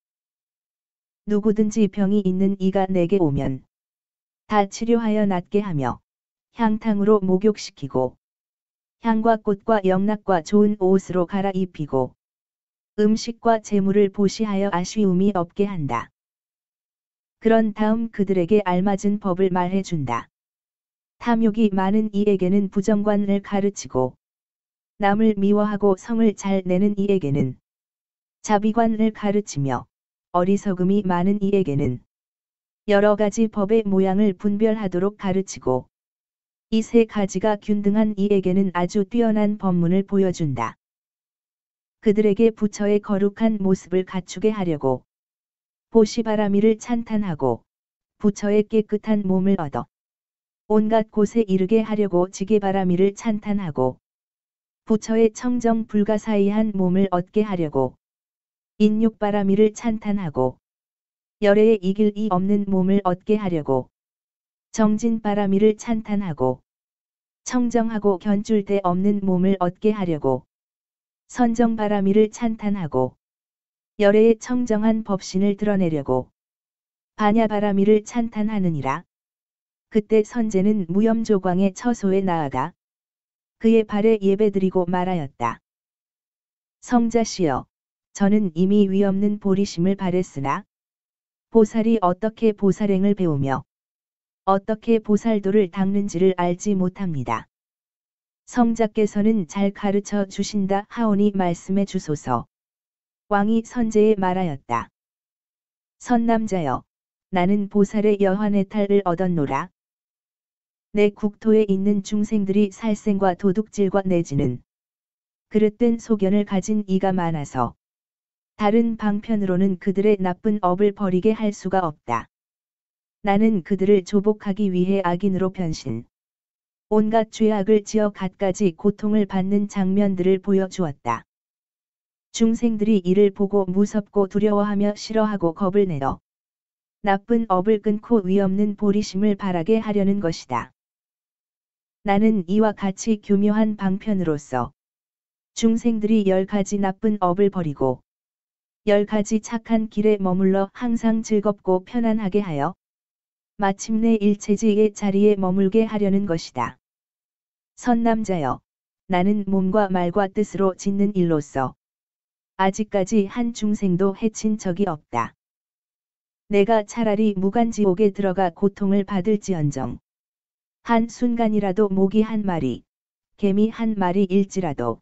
누구든지 병이 있는 이가 내게 오면 다 치료하여 낫게 하며 향탕으로 목욕시키고 향과 꽃과 영락과 좋은 옷으로 갈아입히고 음식과 재물을 보시하여 아쉬움이 없게 한다. 그런 다음 그들에게 알맞은 법을 말해준다. 탐욕이 많은 이에게는 부정관을 가르치고 남을 미워하고 성을 잘 내는 이에게는 자비관을 가르치며 어리석음이 많은 이에게는 여러 가지 법의 모양을 분별하도록 가르치고 이 세 가지가 균등한 이에게는 아주 뛰어난 법문을 보여준다. 그들에게 부처의 거룩한 모습을 갖추게 하려고 보시바라미를 찬탄하고 부처의 깨끗한 몸을 얻어 온갖 곳에 이르게 하려고 지게바라미를 찬탄하고 부처의 청정 불가사의한 몸을 얻게 하려고 인육바라미를 찬탄하고 열애에 이길 이 없는 몸을 얻게 하려고 정진바라미를 찬탄하고 청정하고 견줄 데 없는 몸을 얻게 하려고 선정바라미를 찬탄하고 열애의 청정한 법신을 드러내려고 반야바라미를 찬탄하느니라. 그때 선제는 무염조광의 처소에 나아가 그의 발에 예배드리고 말하였다. 성자시여, 저는 이미 위없는 보리심을 발했으나 보살이 어떻게 보살행을 배우며 어떻게 보살도를 닦는지를 알지 못합니다. 성자께서는 잘 가르쳐 주신다 하오니 말씀해 주소서. 왕이 선제에 말하였다. 선남자여, 나는 보살의 여환의 탈을 얻었노라. 내 국토에 있는 중생들이 살생과 도둑질과 내지는 그릇된 소견을 가진 이가 많아서 다른 방편으로는 그들의 나쁜 업을 버리게 할 수가 없다. 나는 그들을 조복하기 위해 악인으로 변신, 온갖 죄악을 지어 갖가지 고통을 받는 장면들을 보여주었다. 중생들이 이를 보고 무섭고 두려워하며 싫어하고 겁을 내어 나쁜 업을 끊고 위없는 보리심을 바라게 하려는 것이다. 나는 이와 같이 교묘한 방편으로서 중생들이 10가지 나쁜 업을 버리고 10가지 착한 길에 머물러 항상 즐겁고 편안하게 하여 마침내 일체지의 자리에 머물게 하려는 것이다. 선남자여, 나는 몸과 말과 뜻으로 짓는 일로서 아직까지 한 중생도 해친 적이 없다. 내가 차라리 무간지옥에 들어가 고통을 받을지언정 한 순간이라도 모기 한 마리, 개미 한 마리일지라도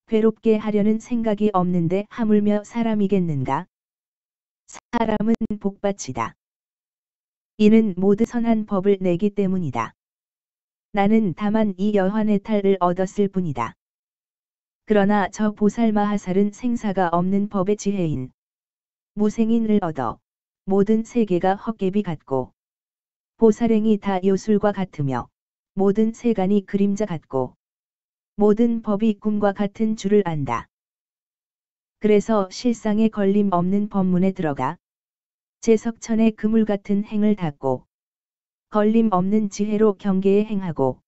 괴롭게 하려는 생각이 없는데 하물며 사람이겠는가? 사람은 복받치다. 이는 모두 선한 법을 내기 때문이다. 나는 다만 이 여환의 탈을 얻었을 뿐이다. 그러나 저 보살마하살은 생사가 없는 법의 지혜인 무생인을 얻어 모든 세계가 헛개비 같고 보살행이 다 요술과 같으며 모든 세간이 그림자 같고 모든 법이 꿈과 같은 줄을 안다. 그래서 실상에 걸림 없는 법문에 들어가 제석천의 그물 같은 행을 닦고 걸림 없는 지혜로 경계에 행하고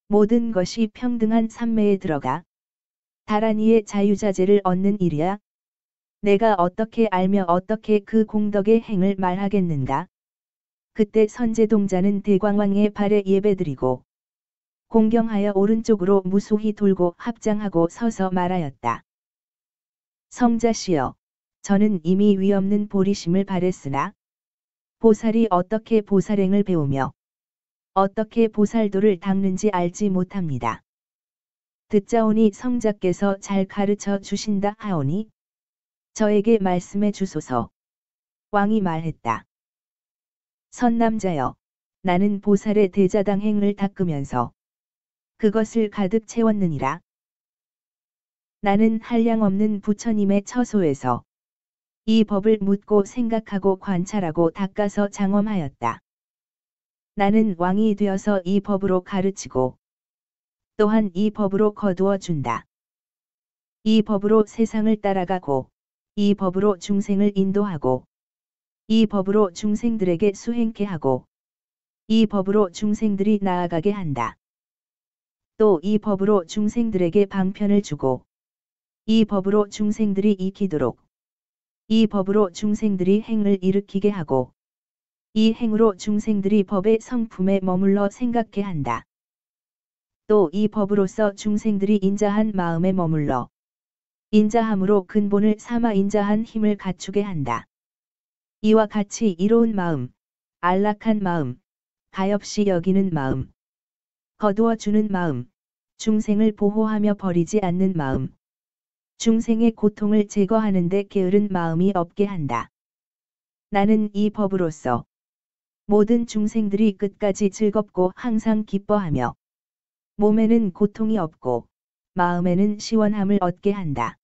모든 것이 평등한 삼매에 들어가 다란이의 자유자재를 얻는 일이야. 내가 어떻게 알며 어떻게 그 공덕의 행을 말하겠는가? 그때 선제동자는 대광왕의 발에 예배드리고 공경하여 오른쪽으로 무소히 돌고 합장하고 서서 말하였다. 성자시여, 저는 이미 위없는 보리심을 발했으나 보살이 어떻게 보살행을 배우며 어떻게 보살도를 닦는지 알지 못합니다. 듣자오니 성자께서 잘 가르쳐 주신다 하오니 저에게 말씀해 주소서. 왕이 말했다. 선남자여, 나는 보살의 대자당행을 닦으면서 그것을 가득 채웠느니라. 나는 한량없는 부처님의 처소에서 이 법을 묻고 생각하고 관찰하고 닦아서 장엄하였다. 나는 왕이 되어서 이 법으로 가르치고 또한 이 법으로 거두어 준다. 이 법으로 세상을 따라가고 이 법으로 중생을 인도하고 이 법으로 중생들에게 수행케 하고 이 법으로 중생들이 나아가게 한다. 또 이 법으로 중생들에게 방편을 주고 이 법으로 중생들이 익히도록 이 법으로 중생들이 행을 일으키게 하고 이 행으로 중생들이 법의 성품에 머물러 생각해 한다. 또 이 법으로서 중생들이 인자한 마음에 머물러 인자함으로 근본을 삼아 인자한 힘을 갖추게 한다. 이와 같이 이로운 마음, 안락한 마음, 가엾이 여기는 마음, 거두어 주는 마음, 중생을 보호하며 버리지 않는 마음, 중생의 고통을 제거하는 데 게으른 마음이 없게 한다. 나는 이 법으로서 모든 중생들이 끝까지 즐겁고 항상 기뻐하며 몸에는 고통이 없고 마음에는 시원함을 얻게 한다.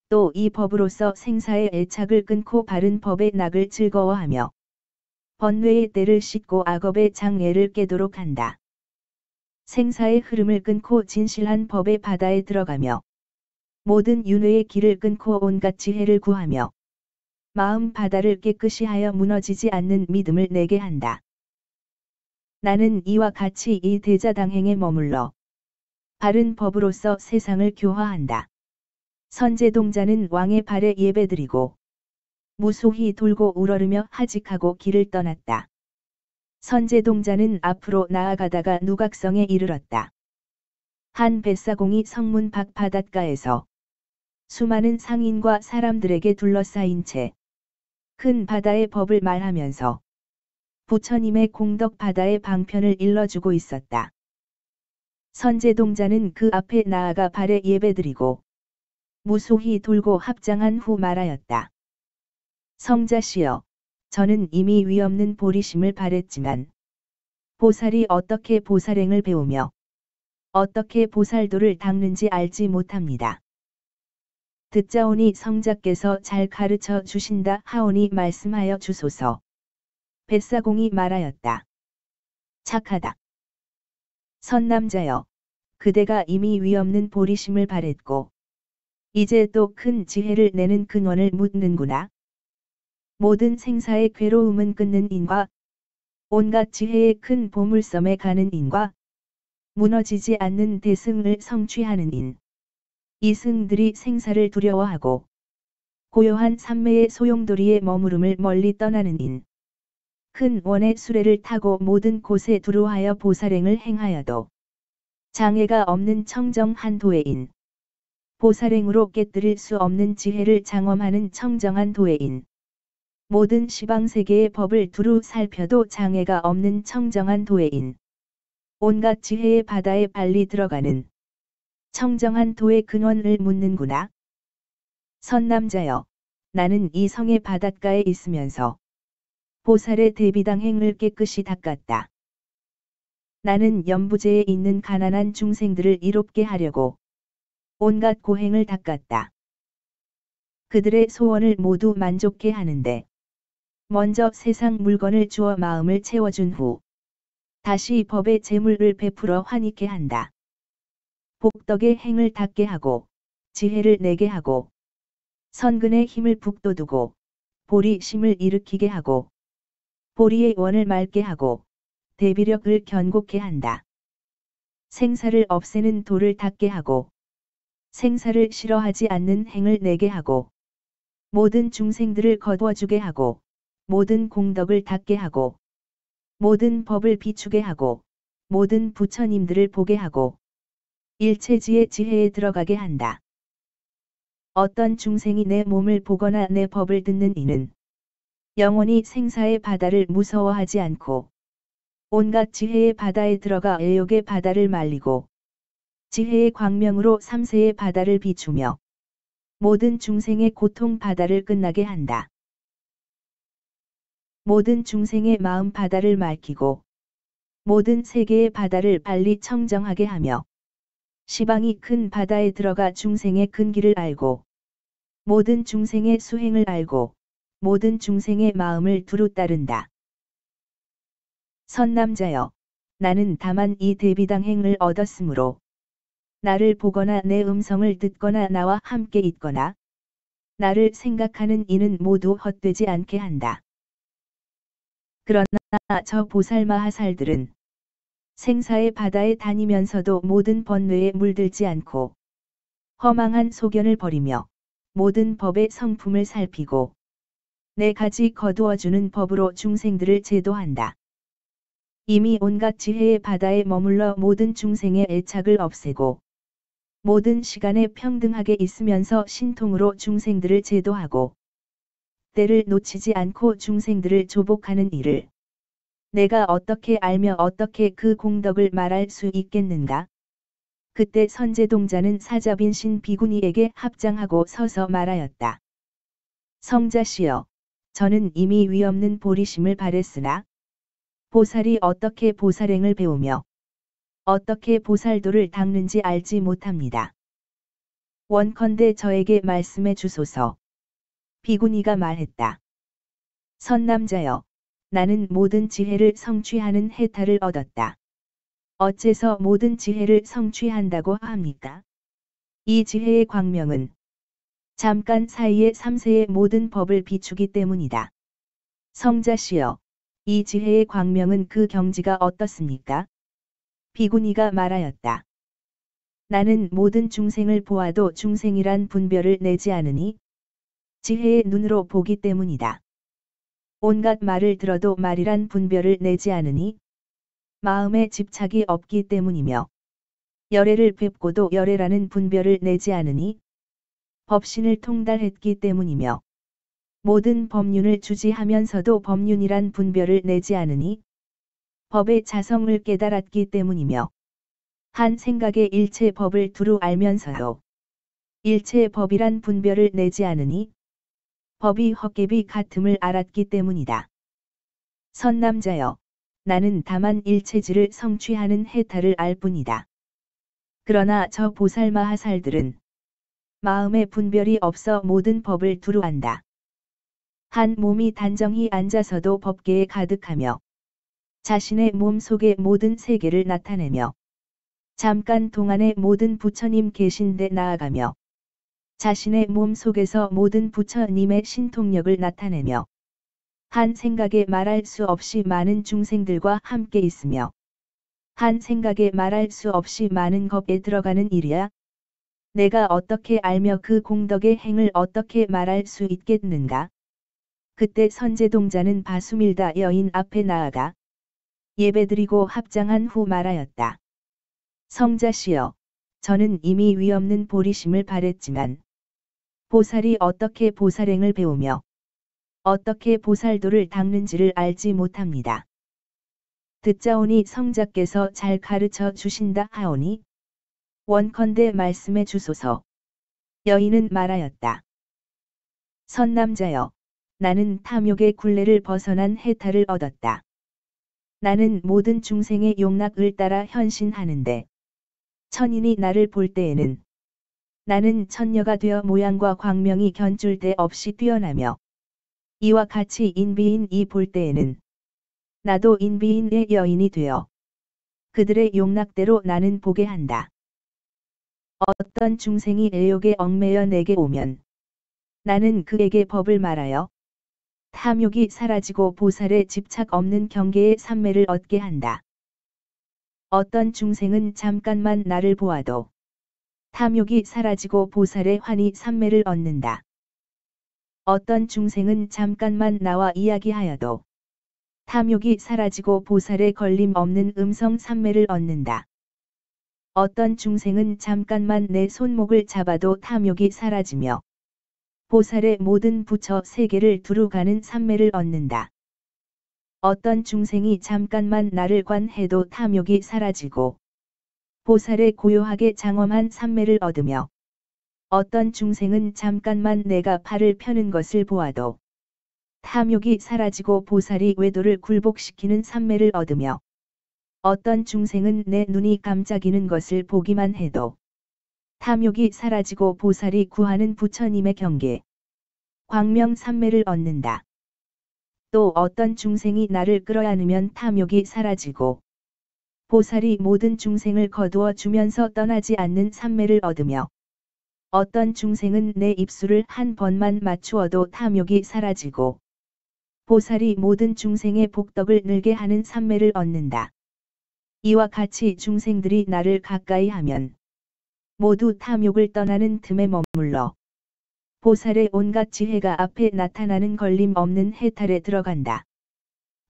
또 이 법으로서 생사의 애착을 끊고 바른 법의 낙을 즐거워하며 번뇌의 때를 씻고 악업의 장애를 깨도록 한다. 생사의 흐름을 끊고 진실한 법의 바다에 들어가며 모든 윤회의 길을 끊고 온갖 지혜를 구하며 마음 바다를 깨끗이 하여 무너지지 않는 믿음을 내게 한다. 나는 이와 같이 이 대자당행에 머물러 바른 법으로서 세상을 교화한다. 선제동자는 왕의 발에 예배드리고 무소히 돌고 우러르며 하직하고 길을 떠났다. 선제동자는 앞으로 나아가다가 누각성에 이르렀다. 한 뱃사공이 성문 밖 바닷가에서 수많은 상인과 사람들에게 둘러싸인 채 큰 바다의 법을 말하면서 부처님의 공덕 바다의 방편을 일러주고 있었다. 선제동자는 그 앞에 나아가 발에 예배드리고 무소히 돌고 합장한 후 말하였다. 성자시여, 저는 이미 위없는 보리심을 바랬지만 보살이 어떻게 보살행을 배우며 어떻게 보살도를 닦는지 알지 못합니다. 듣자오니 성자께서 잘 가르쳐 주신다 하오니 말씀하여 주소서. 뱃사공이 말하였다. 착하다. 선남자여, 그대가 이미 위없는 보리심을 바랬고 이제 또 큰 지혜를 내는 근원을 묻는구나. 모든 생사의 괴로움은 끊는 인과 온갖 지혜의 큰 보물섬에 가는 인과 무너지지 않는 대승을 성취하는 인. 이승들이 생사를 두려워하고 고요한 삼매의 소용돌이에 머무름을 멀리 떠나는 인. 큰 원의 수레를 타고 모든 곳에 두루하여 보살행을 행하여도 장애가 없는 청정한 도회인. 보살행으로 깨뜨릴 수 없는 지혜를 장엄하는 청정한 도회인. 모든 시방세계의 법을 두루 살펴도 장애가 없는 청정한 도회인. 온갖 지혜의 바다에 빨리 들어가는 청정한 도의 근원을 묻는구나. 선남자여, 나는 이 성의 바닷가에 있으면서 보살의 대비당행을 깨끗이 닦았다. 나는 연부제에 있는 가난한 중생들을 이롭게 하려고 온갖 고행을 닦았다. 그들의 소원을 모두 만족해 하는데 먼저 세상 물건을 주어 마음을 채워준 후 다시 법의 재물을 베풀어 환희케 한다. 복덕의 행을 닦게 하고 지혜를 내게 하고 선근의 힘을 북돋우고 보리심을 일으키게 하고 보리의 원을 맑게 하고 대비력을 견고케 한다. 생사를 없애는 도를 닦게 하고 생사를 싫어하지 않는 행을 내게 하고 모든 중생들을 거두어주게 하고 모든 공덕을 닦게 하고 모든 법을 비추게 하고 모든 부처님들을 보게 하고 일체지의 지혜에 들어가게 한다. 어떤 중생이 내 몸을 보거나 내 법을 듣는 이는 영원히 생사의 바다를 무서워하지 않고 온갖 지혜의 바다에 들어가 애욕의 바다를 말리고 지혜의 광명으로 삼세의 바다를 비추며 모든 중생의 고통 바다를 끝나게 한다. 모든 중생의 마음 바다를 맑히고 모든 세계의 바다를 빨리 청정하게 하며 시방이 큰 바다에 들어가 중생의 근기를 알고 모든 중생의 수행을 알고 모든 중생의 마음을 두루 따른다. 선남자여, 나는 다만 이 대비당행을 얻었으므로 나를 보거나 내 음성을 듣거나 나와 함께 있거나 나를 생각하는 이는 모두 헛되지 않게 한다. 그러나 저 보살마하살들은 생사의 바다에 다니면서도 모든 번뇌에 물들지 않고 허망한 소견을 버리며 모든 법의 성품을 살피고 네 가지 거두어주는 법으로 중생들을 제도한다. 이미 온갖 지혜의 바다에 머물러 모든 중생의 애착을 없애고 모든 시간에 평등하게 있으면서 신통으로 중생들을 제도하고 때를 놓치지 않고 중생들을 조복하는 일을 내가 어떻게 알며 어떻게 그 공덕을 말할 수 있겠는가? 그때 선제동자는 사자빈신 비구니에게 합장하고 서서 말하였다. 성자시여, 저는 이미 위없는 보리심을 발했으나 보살이 어떻게 보살행을 배우며 어떻게 보살도를 닦는지 알지 못합니다. 원컨대 저에게 말씀해 주소서. 비구니가 말했다. 선남자여, 나는 모든 지혜를 성취하는 해탈을 얻었다. 어째서 모든 지혜를 성취한다고 합니까? 이 지혜의 광명은 잠깐 사이에 삼세의 모든 법을 비추기 때문이다. 성자시여, 이 지혜의 광명은 그 경지가 어떻습니까? 비구니가 말하였다. 나는 모든 중생을 보아도 중생이란 분별을 내지 않으니 지혜의 눈으로 보기 때문이다. 온갖 말을 들어도 말이란 분별을 내지 않으니 마음에 집착이 없기 때문이며 열애를 뵙고도 열애라는 분별을 내지 않으니 법신을 통달했기 때문이며 모든 법륜을 주지하면서도 법륜이란 분별을 내지 않으니 법의 자성을 깨달았기 때문이며 한 생각에 일체 법을 두루 알면서도 일체 법이란 분별을 내지 않으니 법이 헛개비 같음을 알았기 때문이다. 선남자여, 나는 다만 일체지를 성취하는 해탈을 알 뿐이다. 그러나 저 보살마하살들은 마음에 분별이 없어 모든 법을 두루 안다. 한 몸이 단정히 앉아서도 법계에 가득하며 자신의 몸 속에 모든 세계를 나타내며 잠깐 동안에 모든 부처님 계신 데 나아가며 자신의 몸 속에서 모든 부처님의 신통력을 나타내며 한 생각에 말할 수 없이 많은 중생들과 함께 있으며 한 생각에 말할 수 없이 많은 법에 들어가는 일이야. 내가 어떻게 알며 그 공덕의 행을 어떻게 말할 수 있겠는가? 그때 선제동자는 바수밀다 여인 앞에 나아가 예배드리고 합장한 후 말하였다. 성자시여, 저는 이미 위없는 보리심을 발했지만 보살이 어떻게 보살행을 배우며 어떻게 보살도를 닦는지를 알지 못합니다. 듣자오니 성자께서 잘 가르쳐 주신다 하오니 원컨대 말씀해 주소서. 여인은 말하였다. 선남자여, 나는 탐욕의 굴레를 벗어난 해탈을 얻었다. 나는 모든 중생의 용락을 따라 현신하는데 천인이 나를 볼 때에는 나는 천녀가 되어 모양과 광명이 견줄 데 없이 뛰어나며 이와 같이 인비인이 볼 때에는 나도 인비인의 여인이 되어 그들의 용락대로 나는 보게 한다. 어떤 중생이 애욕에 얽매여 내게 오면 나는 그에게 법을 말하여 탐욕이 사라지고 보살에 집착 없는 경계의 삼매를 얻게 한다. 어떤 중생은 잠깐만 나를 보아도 탐욕이 사라지고 보살의 환희 삼매를 얻는다. 어떤 중생은 잠깐만 나와 이야기하여도 탐욕이 사라지고 보살의 걸림 없는 음성 삼매를 얻는다. 어떤 중생은 잠깐만 내 손목을 잡아도 탐욕이 사라지며 보살의 모든 부처 세계를 두루 가는 삼매를 얻는다. 어떤 중생이 잠깐만 나를 관해도 탐욕이 사라지고 보살의 고요하게 장엄한 삼매를 얻으며 어떤 중생은 잠깐만 내가 팔을 펴는 것을 보아도 탐욕이 사라지고 보살이 외도를 굴복시키는 삼매를 얻으며 어떤 중생은 내 눈이 깜짝이는 것을 보기만 해도 탐욕이 사라지고 보살이 구하는 부처님의 경계, 광명 삼매를 얻는다. 또 어떤 중생이 나를 끌어안으면 탐욕이 사라지고 보살이 모든 중생을 거두어 주면서 떠나지 않는 삼매를 얻으며 어떤 중생은 내 입술을 한 번만 맞추어도 탐욕이 사라지고 보살이 모든 중생의 복덕을 늘게 하는 삼매를 얻는다. 이와 같이 중생들이 나를 가까이 하면 모두 탐욕을 떠나는 틈에 머물러 보살의 온갖 지혜가 앞에 나타나는 걸림 없는 해탈에 들어간다.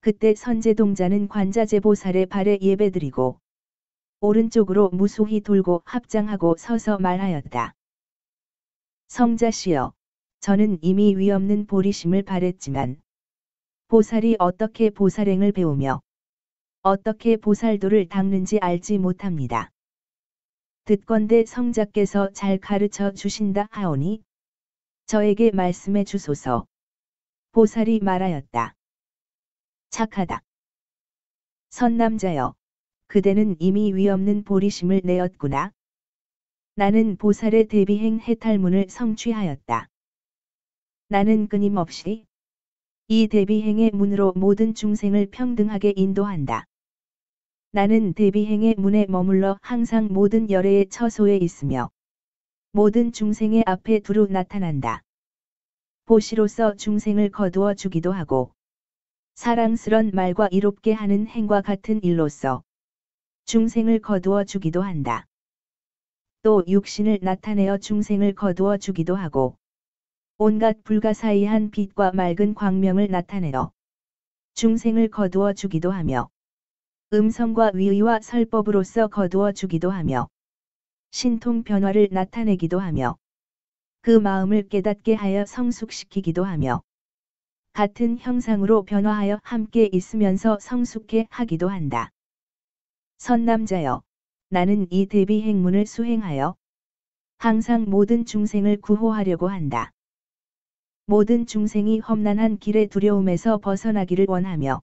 그때 선제동자는 관자재 보살의 발에 예배드리고 오른쪽으로 무소히 돌고 합장하고 서서 말하였다. 성자시여, 저는 이미 위없는 보리심을 바랬지만 보살이 어떻게 보살행을 배우며 어떻게 보살도를 닦는지 알지 못합니다. 듣건대 성자께서 잘 가르쳐 주신다 하오니 저에게 말씀해 주소서. 보살이 말하였다. 착하다. 선남자여, 그대는 이미 위없는 보리심을 내었구나. 나는 보살의 대비행 해탈문을 성취하였다. 나는 끊임없이 이 대비행의 문으로 모든 중생을 평등하게 인도한다. 나는 대비행의 문에 머물러 항상 모든 열애의 처소에 있으며 모든 중생의 앞에 두루 나타난다. 보시로서 중생을 거두어 주기도 하고 사랑스런 말과 이롭게 하는 행과 같은 일로서 중생을 거두어 주기도 한다. 또 육신을 나타내어 중생을 거두어 주기도 하고 온갖 불가사의한 빛과 맑은 광명을 나타내어 중생을 거두어 주기도 하며 음성과 위의와 설법으로서 거두어 주기도 하며 신통 변화를 나타내기도 하며 그 마음을 깨닫게 하여 성숙시키기도 하며 같은 형상으로 변화하여 함께 있으면서 성숙해 하기도 한다. 선남자여, 나는 이 대비 행문을 수행하여 항상 모든 중생을 구호하려고 한다. 모든 중생이 험난한 길의 두려움에서 벗어나기를 원하며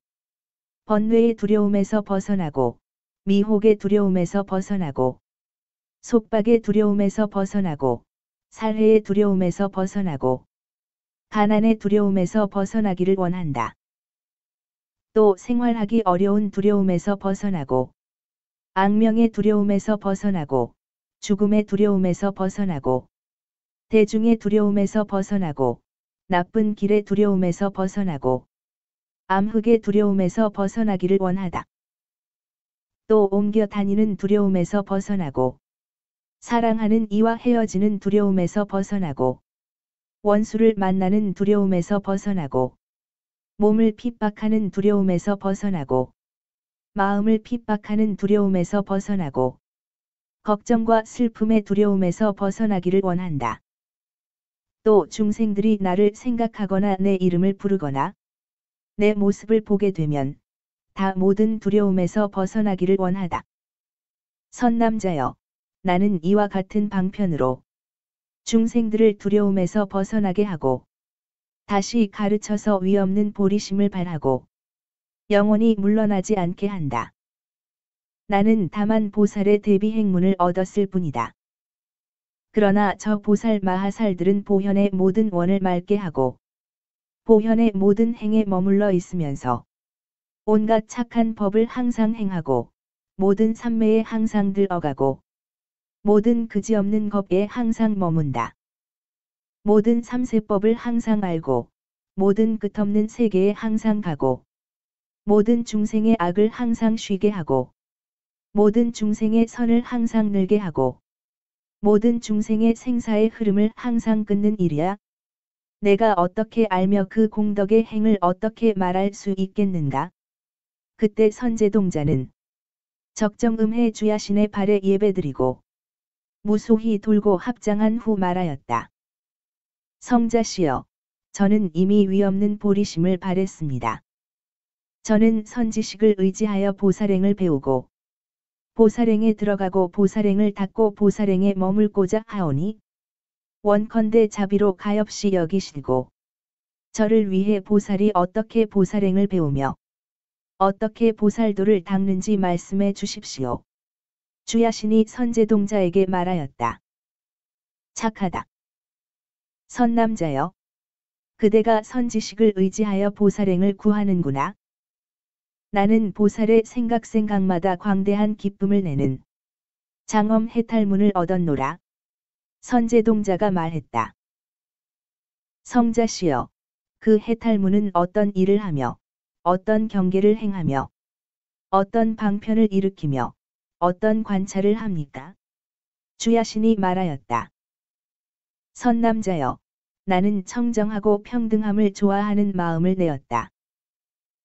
번뇌의 두려움에서 벗어나고 미혹의 두려움에서 벗어나고 속박의 두려움에서 벗어나고 살해의 두려움에서 벗어나고 가난의 두려움에서 벗어나기를 원한다. 또 생활하기 어려운 두려움에서 벗어나고 악명의 두려움에서 벗어나고 죽음의 두려움에서 벗어나고 대중의 두려움에서 벗어나고 나쁜 길의 두려움에서 벗어나고 암흑의 두려움에서 벗어나기를 원하다. 또 옮겨 다니는 두려움에서 벗어나고 사랑하는 이와 헤어지는 두려움에서 벗어나고 원수를 만나는 두려움에서 벗어나고 몸을 핍박하는 두려움에서 벗어나고 마음을 핍박하는 두려움에서 벗어나고 걱정과 슬픔의 두려움에서 벗어나기를 원한다. 또 중생들이 나를 생각하거나 내 이름을 부르거나 내 모습을 보게 되면 다 모든 두려움에서 벗어나기를 원하다. 선남자여, 나는 이와 같은 방편으로 중생들을 두려움에서 벗어나게 하고 다시 가르쳐서 위없는 보리심을 발하고 영원히 물러나지 않게 한다. 나는 다만 보살의 대비 행문을 얻었을 뿐이다. 그러나 저 보살 마하살들은 보현의 모든 원을 맑게 하고 보현의 모든 행에 머물러 있으면서 온갖 착한 법을 항상 행하고 모든 삼매에 항상 들어가고 모든 그지없는 겁에 항상 머문다. 모든 삼세법을 항상 알고 모든 끝없는 세계에 항상 가고 모든 중생의 악을 항상 쉬게 하고 모든 중생의 선을 항상 늘게 하고 모든 중생의 생사의 흐름을 항상 끊는 일이야. 내가 어떻게 알며 그 공덕의 행을 어떻게 말할 수 있겠는가? 그때 선제동자는 적정음해 주야신의 발에 예배드리고 무소히 돌고 합장한 후 말하였다. 성자시여, 저는 이미 위없는 보리심을 발했습니다. 저는 선지식을 의지하여 보살행을 배우고 보살행에 들어가고 보살행을 닦고 보살행에 머물고자 하오니 원컨대 자비로 가엾이 여기시고 저를 위해 보살이 어떻게 보살행을 배우며 어떻게 보살도를 닦는지 말씀해 주십시오. 주야신이 선제동자에게 말하였다. 착하다. 선남자여, 그대가 선지식을 의지하여 보살행을 구하는구나. 나는 보살의 생각마다 광대한 기쁨을 내는 장엄 해탈문을 얻었노라. 선제동자가 말했다. 성자시여, 그 해탈문은 어떤 일을 하며 어떤 경계를 행하며 어떤 방편을 일으키며 어떤 관찰을 합니까? 주야신이 말하였다. 선남자여, 나는 청정하고 평등함을 좋아하는 마음을 내었다.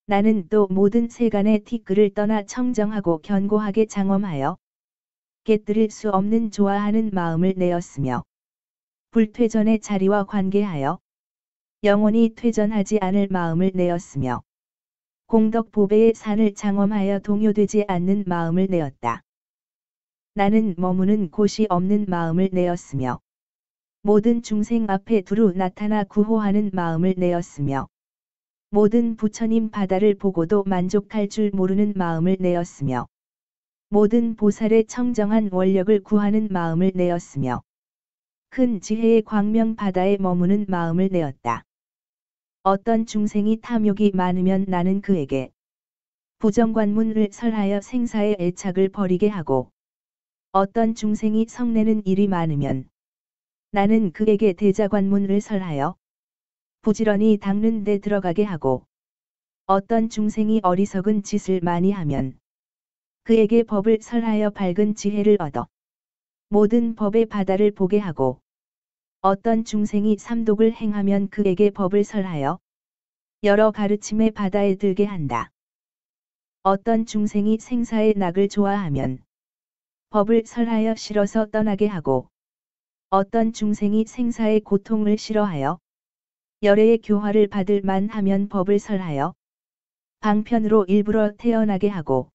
나는 또 모든 세간의 티끌을 떠나 청정하고 견고하게 장엄하여 깨뜨릴 수 없는 좋아하는 마음을 내었으며 불퇴전의 자리와 관계하여 영원히 퇴전하지 않을 마음을 내었으며 공덕 보배의 산을 장엄하여 동요되지 않는 마음을 내었다. 나는 머무는 곳이 없는 마음을 내었으며 모든 중생 앞에 두루 나타나 구호하는 마음을 내었으며 모든 부처님 바다를 보고도 만족할 줄 모르는 마음을 내었으며 모든 보살의 청정한 원력을 구하는 마음을 내었으며 큰 지혜의 광명 바다에 머무는 마음을 내었다. 어떤 중생이 탐욕이 많으면 나는 그에게 부정관문을 설하여 생사의 애착을 버리게 하고 어떤 중생이 성내는 일이 많으면 나는 그에게 대자관문을 설하여 부지런히 닦는 데 들어가게 하고 어떤 중생이 어리석은 짓을 많이 하면 그에게 법을 설하여 밝은 지혜를 얻어 모든 법의 바다를 보게 하고 어떤 중생이 삼독을 행하면 그에게 법을 설하여 여러 가르침의 바다에 들게 한다. 어떤 중생이 생사의 낙을 좋아하면 법을 설하여 싫어서 떠나게 하고 어떤 중생이 생사의 고통을 싫어하여 열애의 교화를 받을 만하면 법을 설하여 방편으로 일부러 태어나게 하고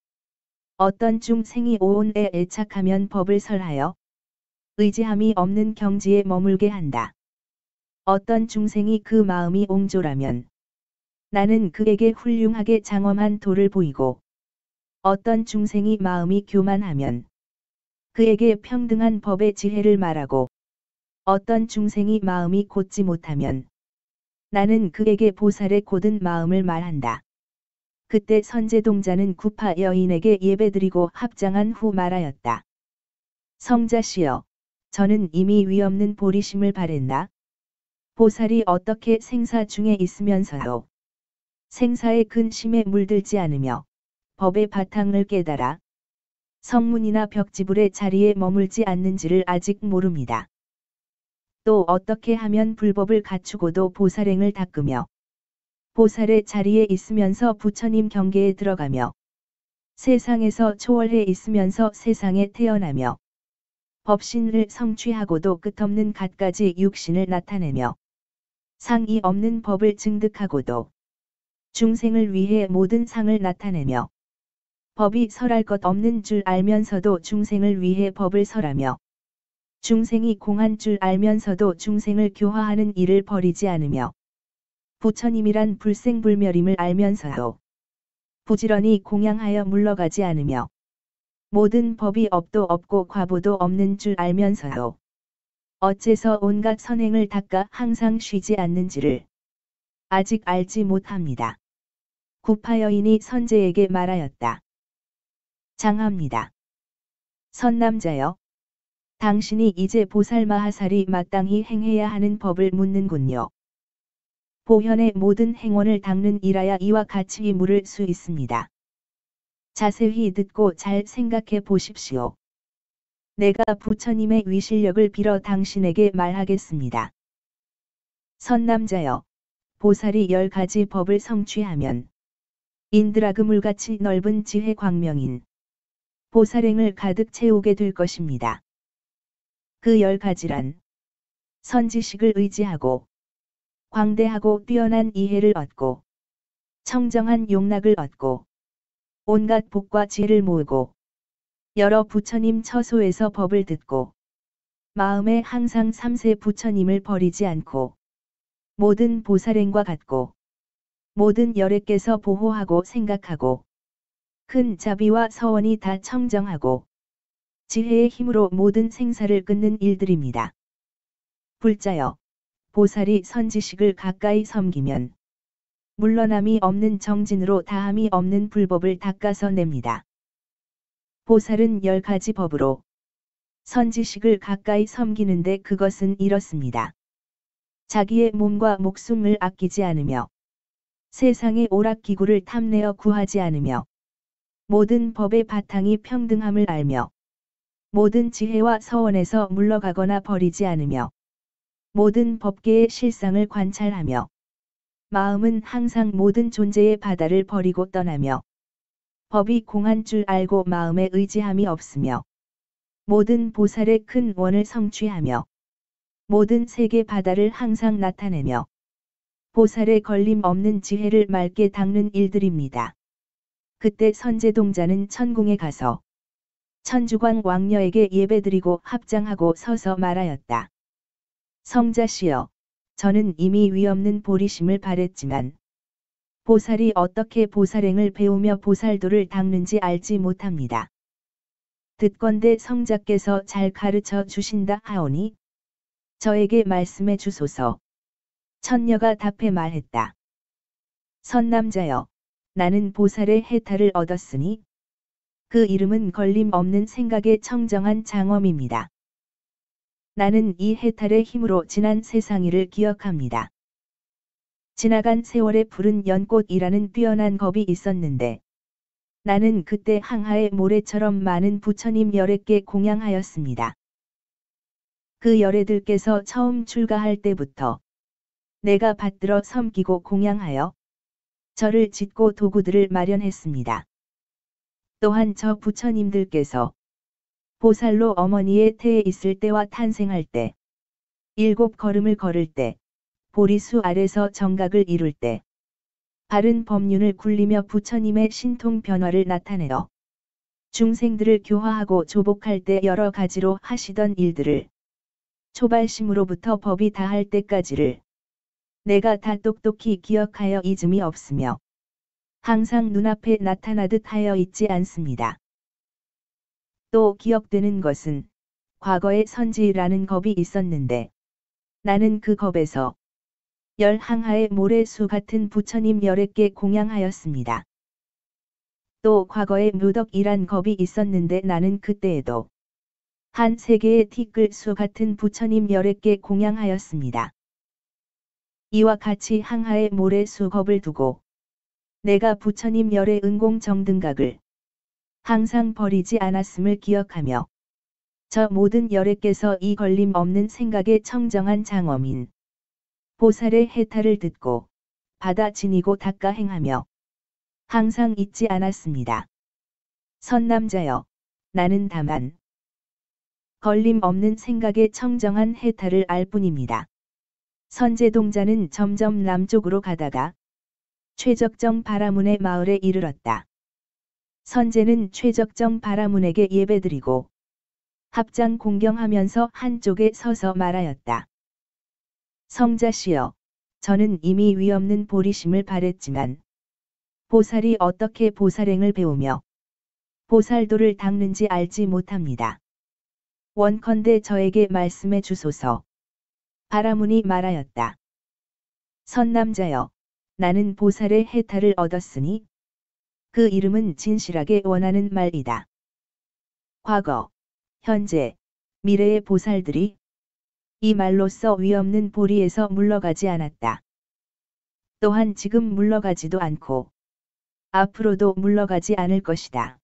어떤 중생이 오온에 애착하면 법을 설하여 의지함이 없는 경지에 머물게 한다. 어떤 중생이 그 마음이 옹졸하면 나는 그에게 훌륭하게 장엄한 도를 보이고 어떤 중생이 마음이 교만하면 그에게 평등한 법의 지혜를 말하고 어떤 중생이 마음이 곧지 못하면 나는 그에게 보살의 곧은 마음을 말한다. 그때 선제동자는 구파 여인에게 예배드리고 합장한 후 말하였다. 성자시여, 저는 이미 위없는 보리심을 바랬나? 보살이 어떻게 생사 중에 있으면서도 생사의 근심에 물들지 않으며 법의 바탕을 깨달아 성문이나 벽지불의 자리에 머물지 않는지를 아직 모릅니다. 또 어떻게 하면 불법을 갖추고도 보살행을 닦으며 보살의 자리에 있으면서 부처님 경계에 들어가며 세상에서 초월해 있으면서 세상에 태어나며 법신을 성취하고도 끝없는 갖가지 육신을 나타내며 상이 없는 법을 증득하고도 중생을 위해 모든 상을 나타내며 법이 설할 것 없는 줄 알면서도 중생을 위해 법을 설하며 중생이 공한 줄 알면서도 중생을 교화하는 일을 버리지 않으며 부처님이란 불생불멸임을 알면서도 부지런히 공양하여 물러가지 않으며 모든 법이 업도 없고 과보도 없는 줄 알면서도 어째서 온갖 선행을 닦아 항상 쉬지 않는지를 아직 알지 못합니다. 구파 여인이 선제에게 말하였다. 장합니다. 선남자여, 당신이 이제 보살마하살이 마땅히 행해야 하는 법을 묻는군요. 보현의 모든 행원을 닦는 일하야 이와 같이 물을 수 있습니다. 자세히 듣고 잘 생각해 보십시오. 내가 부처님의 위실력을 빌어 당신에게 말하겠습니다. 선남자여, 보살이 10가지 법을 성취하면 인드라 그물같이 넓은 지혜 광명인 보살행을 가득 채우게 될 것입니다. 그 10가지란 선지식을 의지하고 광대하고 뛰어난 이해를 얻고 청정한 용락을 얻고 온갖 복과 지혜를 모으고 여러 부처님 처소에서 법을 듣고 마음에 항상 삼세 부처님을 버리지 않고 모든 보살행과 같고 모든 열애께서 보호하고 생각하고 큰 자비와 서원이 다 청정하고 지혜의 힘으로 모든 생사를 끊는 일들입니다. 불자여, 보살이 선지식을 가까이 섬기면 물러남이 없는 정진으로 다함이 없는 불법을 닦아서 냅니다. 보살은 10가지 법으로 선지식을 가까이 섬기는데 그것은 이렇습니다. 자기의 몸과 목숨을 아끼지 않으며 세상의 오락기구를 탐내어 구하지 않으며 모든 법의 바탕이 평등함을 알며 모든 지혜와 서원에서 물러가거나 버리지 않으며 모든 법계의 실상을 관찰하며 마음은 항상 모든 존재의 바다를 버리고 떠나며 법이 공한 줄 알고 마음에 의지함이 없으며 모든 보살의 큰 원을 성취하며 모든 세계 바다를 항상 나타내며 보살의 걸림 없는 지혜를 맑게 닦는 일들입니다. 그때 선제동자는 천궁에 가서 천주광 왕녀에게 예배드리고 합장하고 서서 말하였다. 성자시여, 저는 이미 위없는 보리심을 발했지만 보살이 어떻게 보살행을 배우며 보살도를 닦는지 알지 못합니다. 듣건대 성자께서 잘 가르쳐 주신다 하오니 저에게 말씀해 주소서. 천녀가 답해 말했다. 선남자여, 나는 보살의 해탈을 얻었으니 그 이름은 걸림 없는 생각의 청정한 장엄입니다. 나는 이 해탈의 힘으로 지난 세상일을 기억합니다. 지나간 세월의 푸른 연꽃이라는 뛰어난 겁이 있었는데 나는 그때 항하의 모래처럼 많은 부처님 열애께 공양하였습니다. 그 열애들께서 처음 출가할 때부터 내가 받들어 섬기고 공양하여 절을 짓고 도구들을 마련했습니다. 또한 저 부처님들께서 보살로 어머니의 태에 있을 때와 탄생할 때, 7걸음을 걸을 때, 보리수 아래서 정각을 이룰 때, 바른 법륜을 굴리며 부처님의 신통 변화를 나타내어 중생들을 교화하고 조복할 때 여러 가지로 하시던 일들을 초발심으로부터 법이 다할 때까지를 내가 다 똑똑히 기억하여 잊음이 없으며 항상 눈앞에 나타나듯 하여 있지 않습니다. 또 기억되는 것은 과거에 선지라는 겁이 있었는데 나는 그 겁에서 열항하의 모래수 같은 부처님 열애께 공양하였습니다. 또 과거에 묘덕이란 겁이 있었는데 나는 그때에도 한 세계의 티끌수 같은 부처님 열애께 공양하였습니다. 이와 같이 항하의 모래수 겁을 두고 내가 부처님 열애 은공정등각을 항상 버리지 않았음을 기억하며 저 모든 열애께서 이 걸림 없는 생각의 청정한 장엄인 보살의 해탈을 듣고 받아 지니고 닦아 행하며 항상 잊지 않았습니다. 선남자여, 나는 다만 걸림 없는 생각의 청정한 해탈을 알 뿐입니다. 선제동자는 점점 남쪽으로 가다가 최적정 바라문의 마을에 이르렀다. 선제는 최적정 바라문에게 예배드리고 합장 공경하면서 한쪽에 서서 말하였다. 성자시여, 저는 이미 위없는 보리심을 발했지만 보살이 어떻게 보살행을 배우며 보살도를 닦는지 알지 못합니다. 원컨대 저에게 말씀해 주소서. 바라문이 말하였다. 선남자여, 나는 보살의 해탈을 얻었으니 그 이름은 진실하게 원하는 말이다. 과거, 현재, 미래의 보살들이 이 말로써 위없는 보리에서 물러가지 않았다. 또한 지금 물러가지도 않고 앞으로도 물러가지 않을 것이다.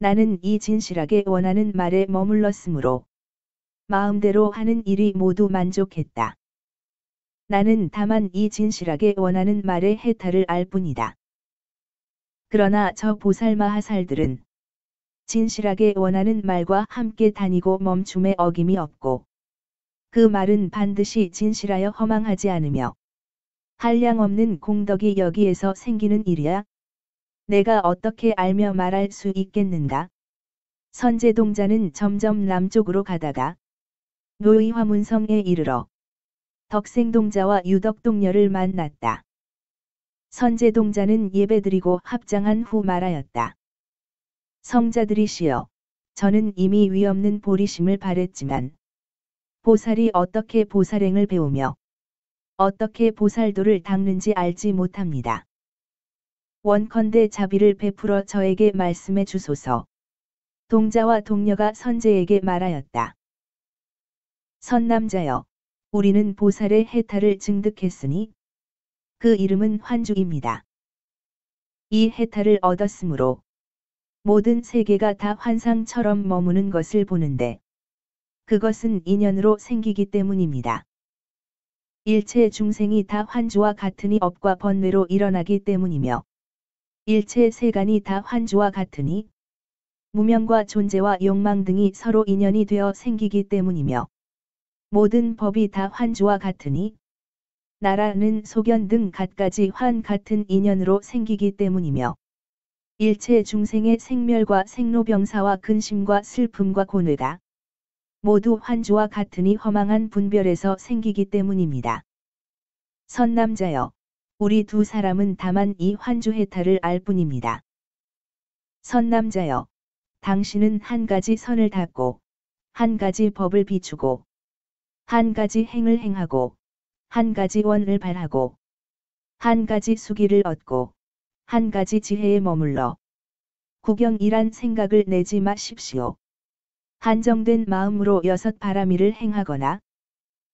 나는 이 진실하게 원하는 말에 머물렀으므로 마음대로 하는 일이 모두 만족했다. 나는 다만 이 진실하게 원하는 말의 해탈을 알 뿐이다. 그러나 저 보살마하살들은 진실하게 원하는 말과 함께 다니고 멈춤에 어김이 없고 그 말은 반드시 진실하여 허망하지 않으며 한량없는 공덕이 여기에서 생기는 일이야. 내가 어떻게 알며 말할 수 있겠는가? 선제동자는 점점 남쪽으로 가다가 묘의화문성에 이르러 덕생동자와 유덕동녀를 만났다. 선제동자는 예배드리고 합장한 후 말하였다. 성자들이시여, 저는 이미 위없는 보리심을 발했지만 보살이 어떻게 보살행을 배우며 어떻게 보살도를 닦는지 알지 못합니다. 원컨대 자비를 베풀어 저에게 말씀해 주소서. 동자와 동녀가 선제에게 말하였다. 선남자여, 우리는 보살의 해탈을 증득했으니 그 이름은 환주입니다. 이 해탈을 얻었으므로 모든 세계가 다 환상처럼 머무는 것을 보는데 그것은 인연으로 생기기 때문입니다. 일체 중생이 다 환주와 같으니 업과 번뇌로 일어나기 때문이며 일체 세간이 다 환주와 같으니 무명과 존재와 욕망 등이 서로 인연이 되어 생기기 때문이며 모든 법이 다 환주와 같으니 나라는 소견 등 갖가지 환 같은 인연으로 생기기 때문이며 일체 중생의 생멸과 생로병사와 근심과 슬픔과 고뇌가 모두 환주와 같으니 허망한 분별에서 생기기 때문입니다. 선남자여, 우리 두 사람은 다만 이 환주 해탈을 알 뿐입니다. 선남자여, 당신은 한 가지 선을 닦고 한 가지 법을 비추고 한 가지 행을 행하고 한 가지 원을 발하고 한 가지 수기를 얻고 한 가지 지혜에 머물러 구경이란 생각을 내지 마십시오. 한정된 마음으로 여섯 바라미를 행하거나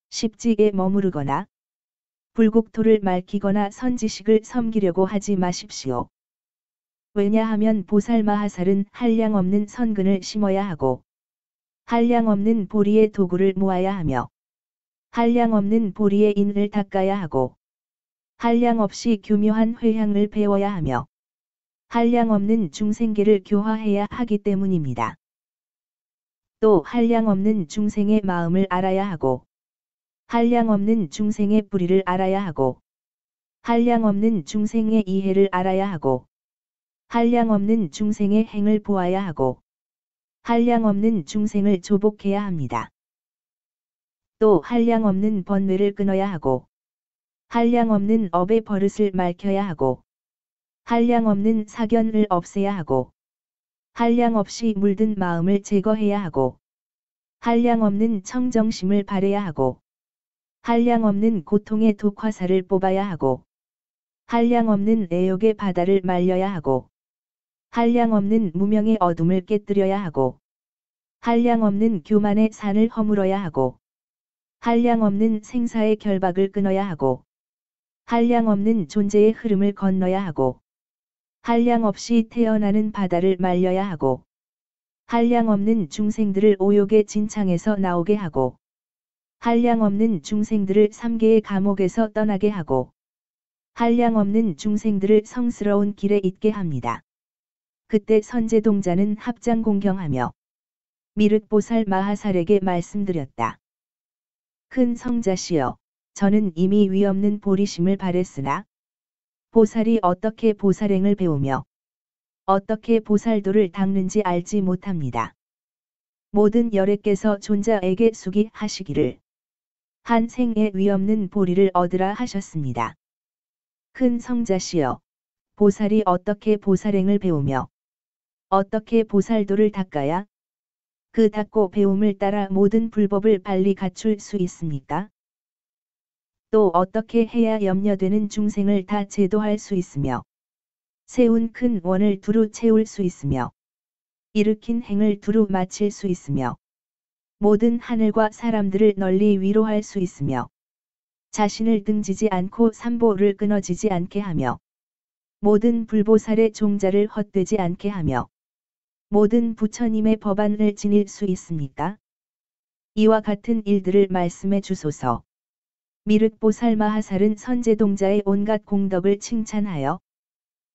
십지에 머무르거나 불국토를 맑히거나 선지식을 섬기려고 하지 마십시오. 왜냐하면 보살마하살은 한량 없는 선근을 심어야 하고 한량 없는 보리의 도구를 모아야 하며 한량 없는 보리의 인을 닦아야 하고 한량 없이 교묘한 회향을 배워야 하며 한량 없는 중생계를 교화해야 하기 때문입니다. 또 한량 없는 중생의 마음을 알아야 하고 한량 없는 중생의 뿌리를 알아야 하고 한량 없는 중생의 이해를 알아야 하고 한량 없는 중생의 행을 보아야 하고 한량 없는 중생을 조복해야 합니다. 또 한량 없는 번뇌를 끊어야 하고 한량 없는 업의 버릇을 맑혀야 하고 한량 없는 사견을 없애야 하고 한량 없이 물든 마음을 제거해야 하고 한량 없는 청정심을 바래야 하고 한량 없는 고통의 독화살을 뽑아야 하고 한량 없는 애욕의 바다를 말려야 하고 한량 없는 무명의 어둠을 깨뜨려야 하고 한량 없는 교만의 산을 허물어야 하고 한량 없는 생사의 결박을 끊어야 하고 한량 없는 존재의 흐름을 건너야 하고 한량 없이 태어나는 바다를 말려야 하고 한량 없는 중생들을 오욕의 진창에서 나오게 하고 한량 없는 중생들을 삼계의 감옥에서 떠나게 하고 한량 없는 중생들을 성스러운 길에 있게 합니다. 그때 선제동자는 합장 공경하며 미륵보살 마하살에게 말씀드렸다. 큰 성자시여, 저는 이미 위없는 보리심을 발했으나 보살이 어떻게 보살행을 배우며 어떻게 보살도를 닦는지 알지 못합니다. 모든 열애께서 존자에게 수기하시기를 한 생에 위없는 보리를 얻으라 하셨습니다. 큰 성자시여, 보살이 어떻게 보살행을 배우며 어떻게 보살도를 닦아야 그 닦고 배움을 따라 모든 불법을 빨리 갖출 수 있습니까? 또 어떻게 해야 염려되는 중생을 다 제도할 수 있으며 세운 큰 원을 두루 채울 수 있으며 일으킨 행을 두루 마칠 수 있으며 모든 하늘과 사람들을 널리 위로할 수 있으며 자신을 등지지 않고 삼보를 끊어지지 않게 하며 모든 불보살의 종자를 헛되지 않게 하며 모든 부처님의 법안을 지닐 수 있습니까? 이와 같은 일들을 말씀해 주소서. 미륵보살 마하살은 선제동자의 온갖 공덕을 칭찬하여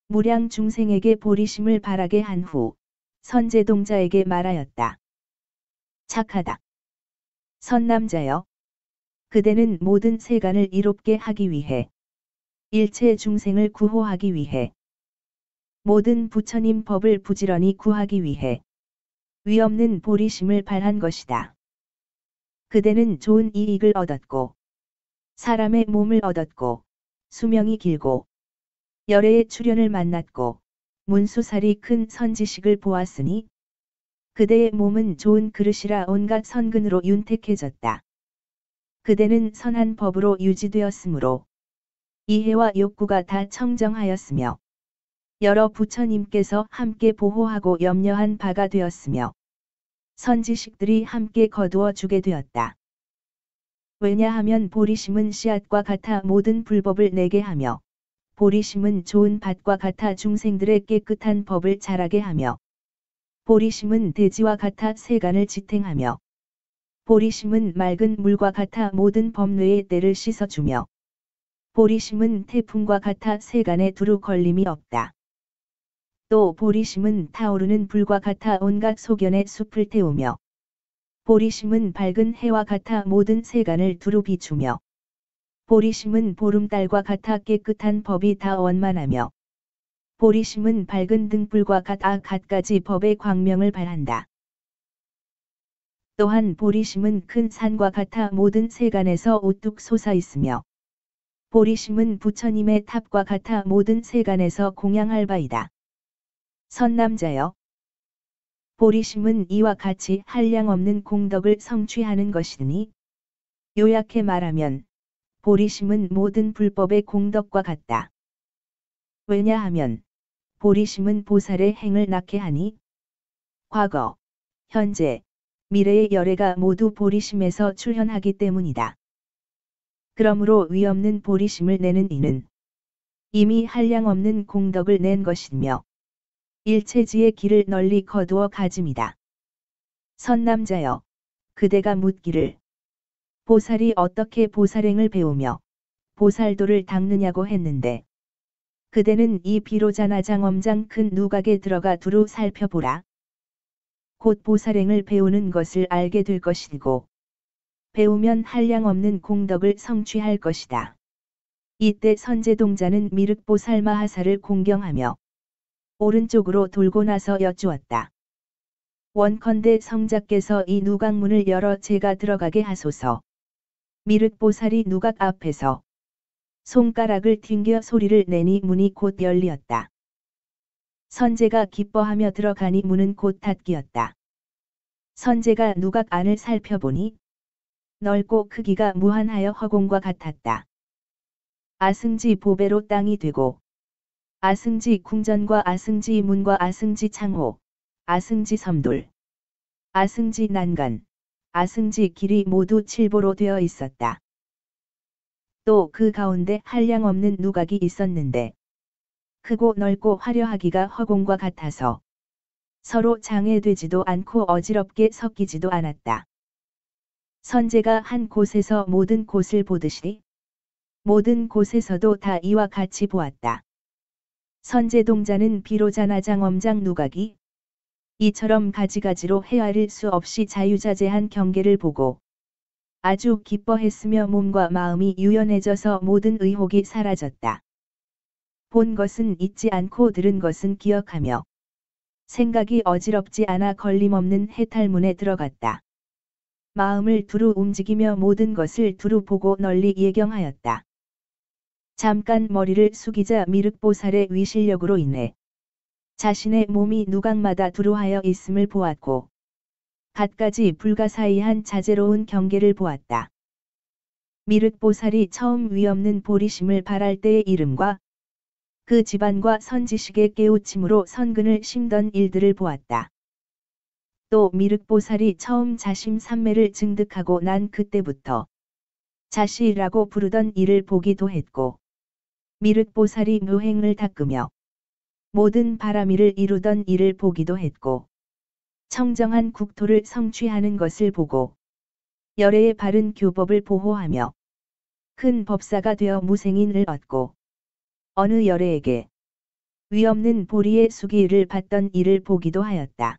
무량 중생에게 보리심을 바라게 한 후 선제동자에게 말하였다. 착하다. 선남자여, 그대는 모든 세간을 이롭게 하기 위해 일체 중생을 구호하기 위해 모든 부처님 법을 부지런히 구하기 위해 위없는 보리심을 발한 것이다. 그대는 좋은 이익을 얻었고 사람의 몸을 얻었고 수명이 길고 열애의 출현을 만났고 문수살이 큰 선지식을 보았으니 그대의 몸은 좋은 그릇이라 온갖 선근으로 윤택해졌다. 그대는 선한 법으로 유지되었으므로 이해와 욕구가 다 청정하였으며 여러 부처님께서 함께 보호하고 염려한 바가 되었으며 선지식들이 함께 거두어 주게 되었다. 왜냐하면 보리심은 씨앗과 같아 모든 불법을 내게 하며 보리심은 좋은 밭과 같아 중생들의 깨끗한 법을 자라게 하며 보리심은 대지와 같아 세간을 지탱하며 보리심은 맑은 물과 같아 모든 법뇌의 때를 씻어주며 보리심은 태풍과 같아 세간에 두루 걸림이 없다. 또 보리심은 타오르는 불과 같아 온갖 소견의 숲을 태우며 보리심은 밝은 해와 같아 모든 세간을 두루 비추며 보리심은 보름달과 같아 깨끗한 법이 다 원만하며 보리심은 밝은 등불과 같아 갖가지 법의 광명을 발한다. 또한 보리심은 큰 산과 같아 모든 세간에서 우뚝 솟아 있으며 보리심은 부처님의 탑과 같아 모든 세간에서 공양할 바이다. 선남자여, 보리심은 이와 같이 한량없는 공덕을 성취하는 것이니 요약해 말하면 보리심은 모든 불법의 공덕과 같다. 왜냐하면 보리심은 보살의 행을 낳게 하니 과거, 현재, 미래의 열애가 모두 보리심에서 출현하기 때문이다. 그러므로 위없는 보리심을 내는 이는 이미 한량없는 공덕을 낸 것이며 일체지의 길을 널리 거두어 가짐이다. 선남자여, 그대가 묻기를 보살이 어떻게 보살행을 배우며 보살도를 닦느냐고 했는데 그대는 이 비로자나장엄장 큰 누각에 들어가 두루 살펴보라. 곧 보살행을 배우는 것을 알게 될 것이고 배우면 한량없는 공덕을 성취할 것이다. 이때 선제동자는 미륵보살 마하사를 공경하며 오른쪽으로 돌고 나서 여쭈었다. 원컨대 성자께서 이 누각문을 열어 제가 들어가게 하소서. 미륵보살이 누각 앞에서 손가락을 튕겨 소리를 내니 문이 곧 열리었다. 선제가 기뻐하며 들어가니 문은 곧 닫기었다. 선제가 누각 안을 살펴보니 넓고 크기가 무한하여 허공과 같았다. 아승지 보배로 땅이 되고 아승지 궁전과 아승지 문과 아승지 창호, 아승지 섬돌, 아승지 난간, 아승지 길이 모두 칠보로 되어 있었다. 또 그 가운데 한량없는 누각이 있었는데 크고 넓고 화려하기가 허공과 같아서 서로 장애되지도 않고 어지럽게 섞이지도 않았다. 선제가 한 곳에서 모든 곳을 보듯이 모든 곳에서도 다 이와 같이 보았다. 선제동자는 비로자나장엄장 누각이 이처럼 가지가지로 헤아릴 수 없이 자유자재한 경계를 보고 아주 기뻐했으며 몸과 마음이 유연해져서 모든 의혹이 사라졌다. 본 것은 잊지 않고 들은 것은 기억하며 생각이 어지럽지 않아 걸림없는 해탈문에 들어갔다. 마음을 두루 움직이며 모든 것을 두루 보고 널리 예경하였다. 잠깐 머리를 숙이자 미륵보살의 위실력으로 인해 자신의 몸이 누각마다 두루하여 있음을 보았고 갖가지 불가사의한 자제로운 경계를 보았다. 미륵보살이 처음 위없는 보리심을 발할 때의 이름과 그 집안과 선지식의 깨우침으로 선근을 심던 일들을 보았다. 또 미륵보살이 처음 자심삼매를 증득하고 난 그때부터 자시라고 부르던 이를 보기도 했고 미륵보살이 묘행을 닦으며 모든 바라미를 이루던 이를 보기도 했고 청정한 국토를 성취하는 것을 보고 열애의 바른 교법을 보호하며 큰 법사가 되어 무생인을 얻고 어느 열애에게 위없는 보리의 수기를 받던 이를 보기도 하였다.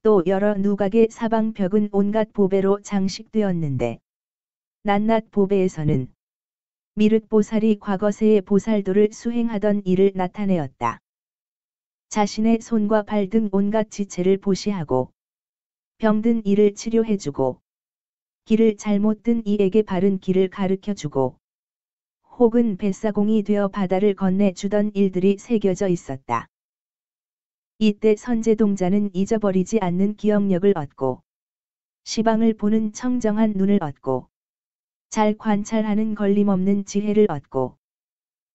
또 여러 누각의 사방벽은 온갖 보배로 장식되었는데 낱낱 보배에서는 미륵보살이 과거세의 보살도를 수행하던 일을 나타내었다. 자신의 손과 발 등 온갖 지체를 보시하고 병든 이를 치료해주고 길을 잘못 든 이에게 바른 길을 가르쳐주고 혹은 뱃사공이 되어 바다를 건네주던 일들이 새겨져 있었다. 이때 선제동자는 잊어버리지 않는 기억력을 얻고 시방을 보는 청정한 눈을 얻고 잘 관찰하는 걸림없는 지혜를 얻고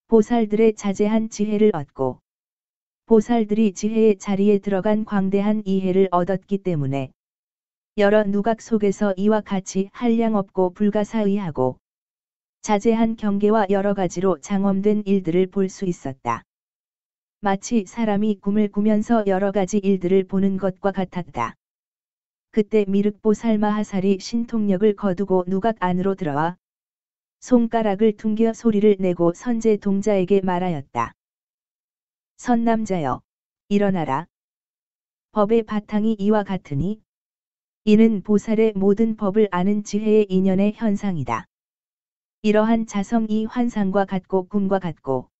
보살들의 자제한 지혜를 얻고 보살들이 지혜의 자리에 들어간 광대한 이해를 얻었기 때문에 여러 누각 속에서 이와 같이 한량없고 불가사의하고 자제한 경계와 여러 가지로 장엄된 일들을 볼 수 있었다. 마치 사람이 꿈을 꾸면서 여러 가지 일들을 보는 것과 같았다. 그때 미륵보살 마하살이 신통력을 거두고 누각 안으로 들어와 손가락을 퉁겨 소리를 내고 선제동자에게 말하였다. 선남자여, 일어나라. 법의 바탕이 이와 같으니 이는 보살의 모든 법을 아는 지혜의 인연의 현상이다. 이러한 자성이 환상과 같고 꿈과 같고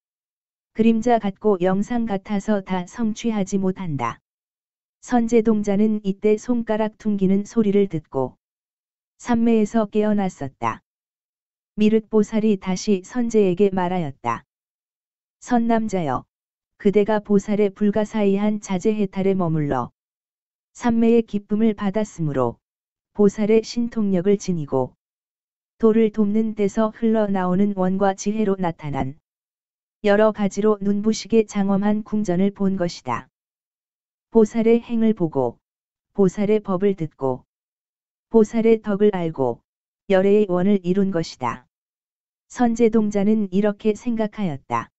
그림자 같고 영상 같아서 다 성취하지 못한다. 선제동자는 이때 손가락 퉁기는 소리를 듣고 삼매에서 깨어났었다. 미륵보살이 다시 선제에게 말하였다. 선남자여, 그대가 보살의 불가사의한 자제해탈에 머물러 삼매의 기쁨을 받았으므로 보살의 신통력을 지니고 도를 돕는 데서 흘러나오는 원과 지혜로 나타난 여러 가지로 눈부시게 장엄한 궁전을 본 것이다. 보살의 행을 보고 보살의 법을 듣고 보살의 덕을 알고 열애의 원을 이룬 것이다. 선제동자는 이렇게 생각하였다.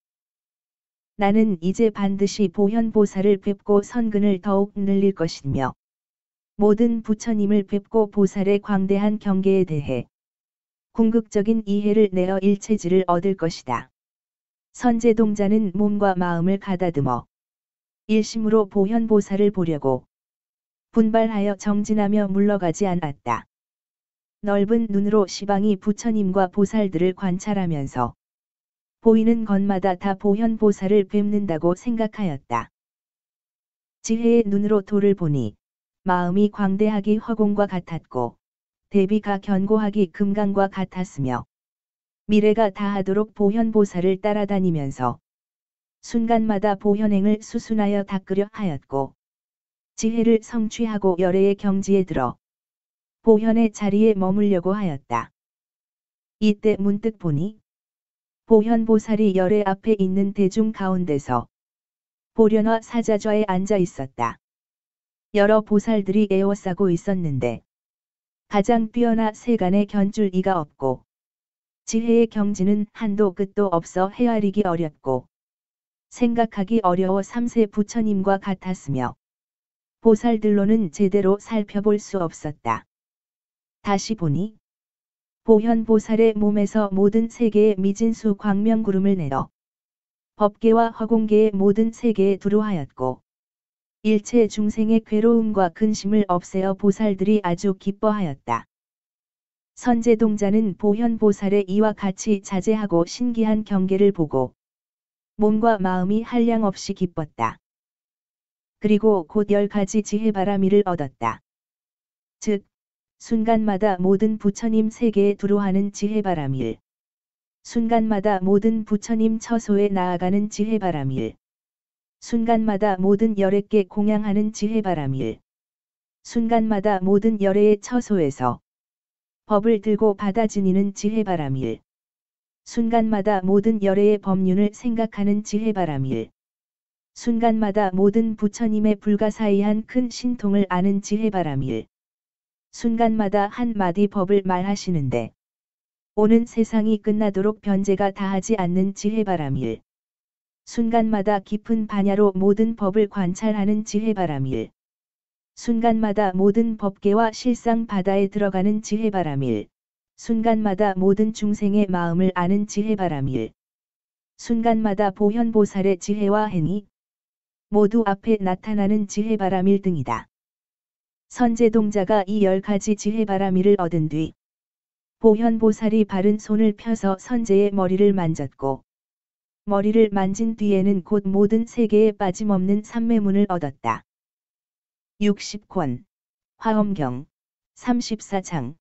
나는 이제 반드시 보현보살을 뵙고 선근을 더욱 늘릴 것이며 모든 부처님을 뵙고 보살의 광대한 경계에 대해 궁극적인 이해를 내어 일체지를 얻을 것이다. 선제동자는 몸과 마음을 가다듬어 일심으로 보현보살을 보려고 분발하여 정진하며 물러가지 않았다. 넓은 눈으로 시방이 부처님과 보살들을 관찰하면서 보이는 것마다 다 보현보살을 뵙는다고 생각하였다. 지혜의 눈으로 도를 보니 마음이 광대하기 화공과 같았고 대비가 견고하기 금강과 같았으며 미래가 다하도록 보현보살을 따라다니면서 순간마다 보현행을 수순하여 닦으려 하였고 지혜를 성취하고 열애의 경지에 들어 보현의 자리에 머물려고 하였다. 이때 문득 보니 보현보살이 열애 앞에 있는 대중 가운데서 보련화 사자좌에 앉아 있었다. 여러 보살들이 에워싸고 있었는데 가장 뛰어나 세간에 견줄 이가 없고 지혜의 경지는 한도 끝도 없어 헤아리기 어렵고 생각하기 어려워 삼세 부처님과 같았으며 보살들로는 제대로 살펴볼 수 없었다. 다시 보니 보현보살의 몸에서 모든 세계의 미진수 광명구름을 내어 법계와 허공계의 모든 세계에 두루하였고 일체 중생의 괴로움과 근심을 없애어 보살들이 아주 기뻐하였다. 선제동자는 보현보살의 이와 같이 자제하고 신기한 경계를 보고 몸과 마음이 한량없이 기뻤다. 그리고 곧 10가지 지혜바라미를 얻었다. 즉, 순간마다 모든 부처님 세계에 두루하는 지혜바라밀, 순간마다 모든 부처님 처소에 나아가는 지혜바라밀, 순간마다 모든 열애께 공양하는 지혜바라밀, 순간마다 모든 열애의 처소에서 법을 들고 받아 지니는 지혜바라밀, 순간마다 모든 열애의 법륜을 생각하는 지혜바라밀, 순간마다 모든 부처님의 불가사의한 큰 신통을 아는 지혜바라밀, 순간마다 한 마디 법을 말하시는데 오는 세상이 끝나도록 변제가 다하지 않는 지혜바라밀, 순간마다 깊은 반야로 모든 법을 관찰하는 지혜바라밀, 순간마다 모든 법계와 실상 바다에 들어가는 지혜바라밀, 순간마다 모든 중생의 마음을 아는 지혜바라밀, 순간마다 보현보살의 지혜와 행위 모두 앞에 나타나는 지혜바라밀 등이다. 선제동자가 이 10가지 지혜바라밀을 얻은 뒤 보현보살이 바른 손을 펴서 선제의 머리를 만졌고 머리를 만진 뒤에는 곧 모든 세계에 빠짐없는 삼매문을 얻었다. 60권 화엄경 34장